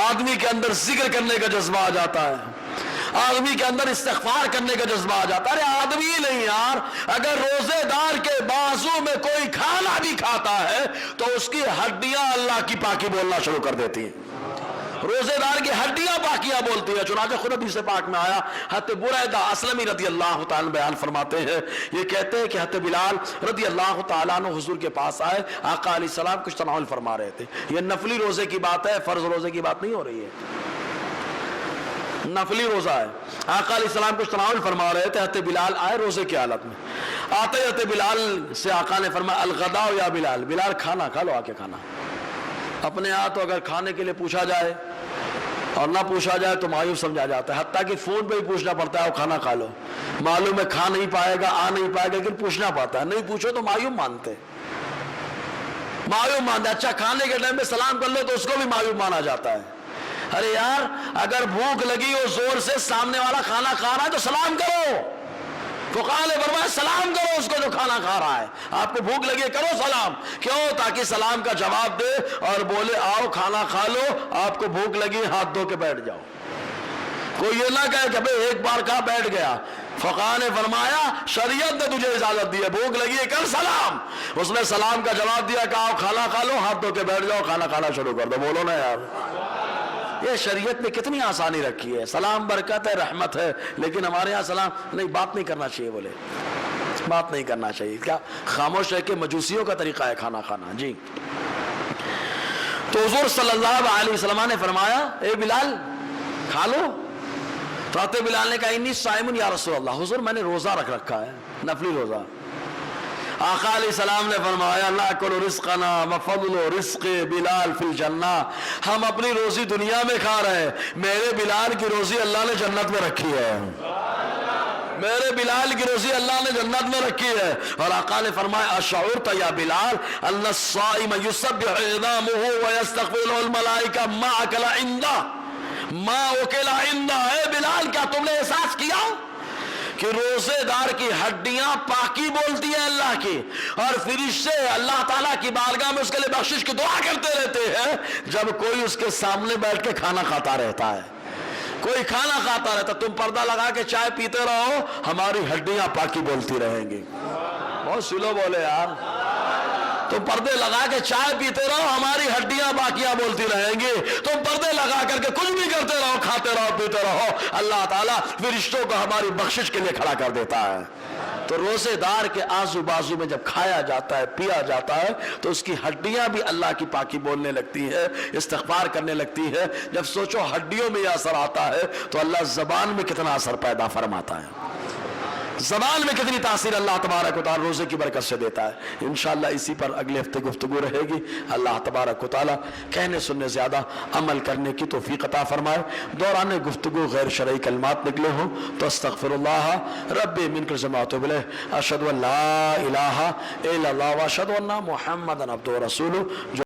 آدمی کے اندر ذکر کرنے کا جذبہ آ جاتا ہے، آدمی کے اندر استغفار کرنے کا جذبہ آ جاتا ہے۔ ارے آدمی ہی نہیں یار، اگر روزے دار کے بازو میں کوئی کھانا بھی کھاتا ہے تو اس کی ہڈیاں اللہ کی پاکی بولنا شروع کر دیتی ہیں۔ روزے دار کی ہڈیاں پاکیاں بولتی ہیں، چنانچہ خود حدیث پاک میں آیا، حضرت بریدہ اسلمی رضی اللہ تعالیٰ بیان فرماتے ہیں، یہ کہتے ہیں کہ حضرت بلال رضی اللہ تعالیٰ عنہ حضور کے پاس آئے، آقا علیہ السلام کچھ تناول فرما رہے تھے۔ یہ نفلی روزے کی بات ہے، فرض روزے کی بات نہیں ہو رہی ہے، نفلی روزہ ہے۔ آقا علیہ السلام کچھ تناول فرما رہے تھے، حضرت بلال آئے روزے کی حالت میں۔ آتے حضرت بلال سے آقا نے فرمایا الغداء یا بلال، بلال کھانا کھا لو، آ کے کھانا۔ اپنے ہاں تو اگر کھانے کے لیے پوچھا جائے اور نہ پوچھا جائے تو مایوس سمجھا جاتا ہے، حتیٰ کہ فون پہ ہی پوچھنا پڑتا ہے وہ کھانا کھا لو، معلوم ہے کھا نہیں پائے گا، آ نہیں پائے گا، لیکن پوچھنا پڑتا ہے۔ نہیں پوچھو تو معیوب مانتے، اچھا کھانے کے ٹائم میں سلام کر لو تو اس کو بھی معیوب مانا جاتا ہے۔ ارے یار اگر بھوک لگی ہو زور سے، سامنے والا کھانا کھا رہا ہے تو سلام کرو، فقہاء نے فرمایا سلام کرو اس کو جو کھانا کھا رہا ہے۔ آپ کو بھوک لگی ہے کرو سلام، کیوں؟ تاکہ سلام کا جواب دے اور بولے آؤ کھانا کھا لو، آپ کو بھوک لگی ہاتھ دھو کے بیٹھ جاؤ۔ کوئی یہ نہ کہے کہ بھئی ایک بار کھا بیٹھ گیا۔ فقہاء نے فرمایا شریعت نے تجھے اجازت دی ہے، بھوک لگی ہے کر سلام۔ اس نے سلام کا جواب دیا کہ آؤ کھانا کھا لو، ہاتھ دھو کے بیٹھ جاؤ، کھانا کھانا شروع کر دو۔ بولو نا یار، یہ شریعت نے کتنی آسانی رکھی ہے۔ سلام برکت ہے، رحمت ہے، لیکن ہمارے ہاں سلام نہیں، بات نہیں کرنا چاہیے، بولے بات نہیں کرنا چاہیے۔ کیا خاموش ہے کہ مجوسیوں کا طریقہ ہے کھانا کھانا؟ جی۔ تو حضور صلی اللہ علیہ وسلم نے فرمایا اے بلال کھا لو۔ تو حضرت بلال نے کہا انی صائم یا رسول اللہ، حضور میں نے روزہ رکھ رکھا ہے، نفلی روزہ۔ آقا علیہ السلام نے فرمایا ناکل رزقنا وفضل رزق بلال فی الجنہ، ہم اپنی روزی دنیا میں کھا رہے ہیں، میرے بلال کی روزی اللہ نے جنت میں رکھی ہے، میرے بلال کی روزی اللہ نے جنت میں رکھی ہے۔ اور آقا نے فرمایا اشعرت یا بلال ان الصائم یسبح عظامہ ویستغفر له الملائکہ ما اکل عندہ ما اکل عندہ۔ اے بلال کیا تم نے احساس کیا کہ روزے دار کی ہڈیاں پاکی بولتی ہیں اللہ کی، اور فرشتے اللہ تعالیٰ کی بارگاہ میں اس کے لیے بخشش کی دعا کرتے رہتے ہیں جب کوئی اس کے سامنے بیٹھ کے کھانا کھاتا رہتا ہے، کوئی کھانا کھاتا رہتا، تم پردہ لگا کے چائے پیتے رہو، ہماری ہڈیاں پاکی بولتی رہیں گی۔ بہت سلو بولے یار، تم پردے لگا کے چائے پیتے رہو، ہماری ہڈیاں باقیاں بولتی رہیں گی۔ تم پردے لگا کر کے کچھ بھی کرتے رہو، کھاتے رہو، پیتے رہو، اللہ تعالیٰ فرشتوں کو ہماری بخشش کے لیے کھڑا کر دیتا ہے۔ تو روزے دار کے آزو بازو میں جب کھایا جاتا ہے، پیا جاتا ہے، تو اس کی ہڈیاں بھی اللہ کی پاکی بولنے لگتی ہے، استغفار کرنے لگتی ہے۔ جب سوچو ہڈیوں میں یہ اثر آتا ہے تو اللہ زبان میں کتنا اثر پیدا فرماتا ہے، زبان میں کتنی تاثیر اللہ تبارک و تعالیٰ روزے کی برکت سے دیتا ہے۔ انشاءاللہ اسی پر اگلے ہفتے گفتگو رہے گی۔ اللہ تبارک و تعالیٰ کہنے سننے زیادہ عمل کرنے کی توفیق عطا فرمائے۔ دوران گفتگو غیر شرعی کلمات نکلے ہوں تو استغفر اللہ ربی من کل ذنب واتوب الیہ، اشہد ان لا الہ الا اللہ واشہد ان محمدا عبدہ ورسولہ۔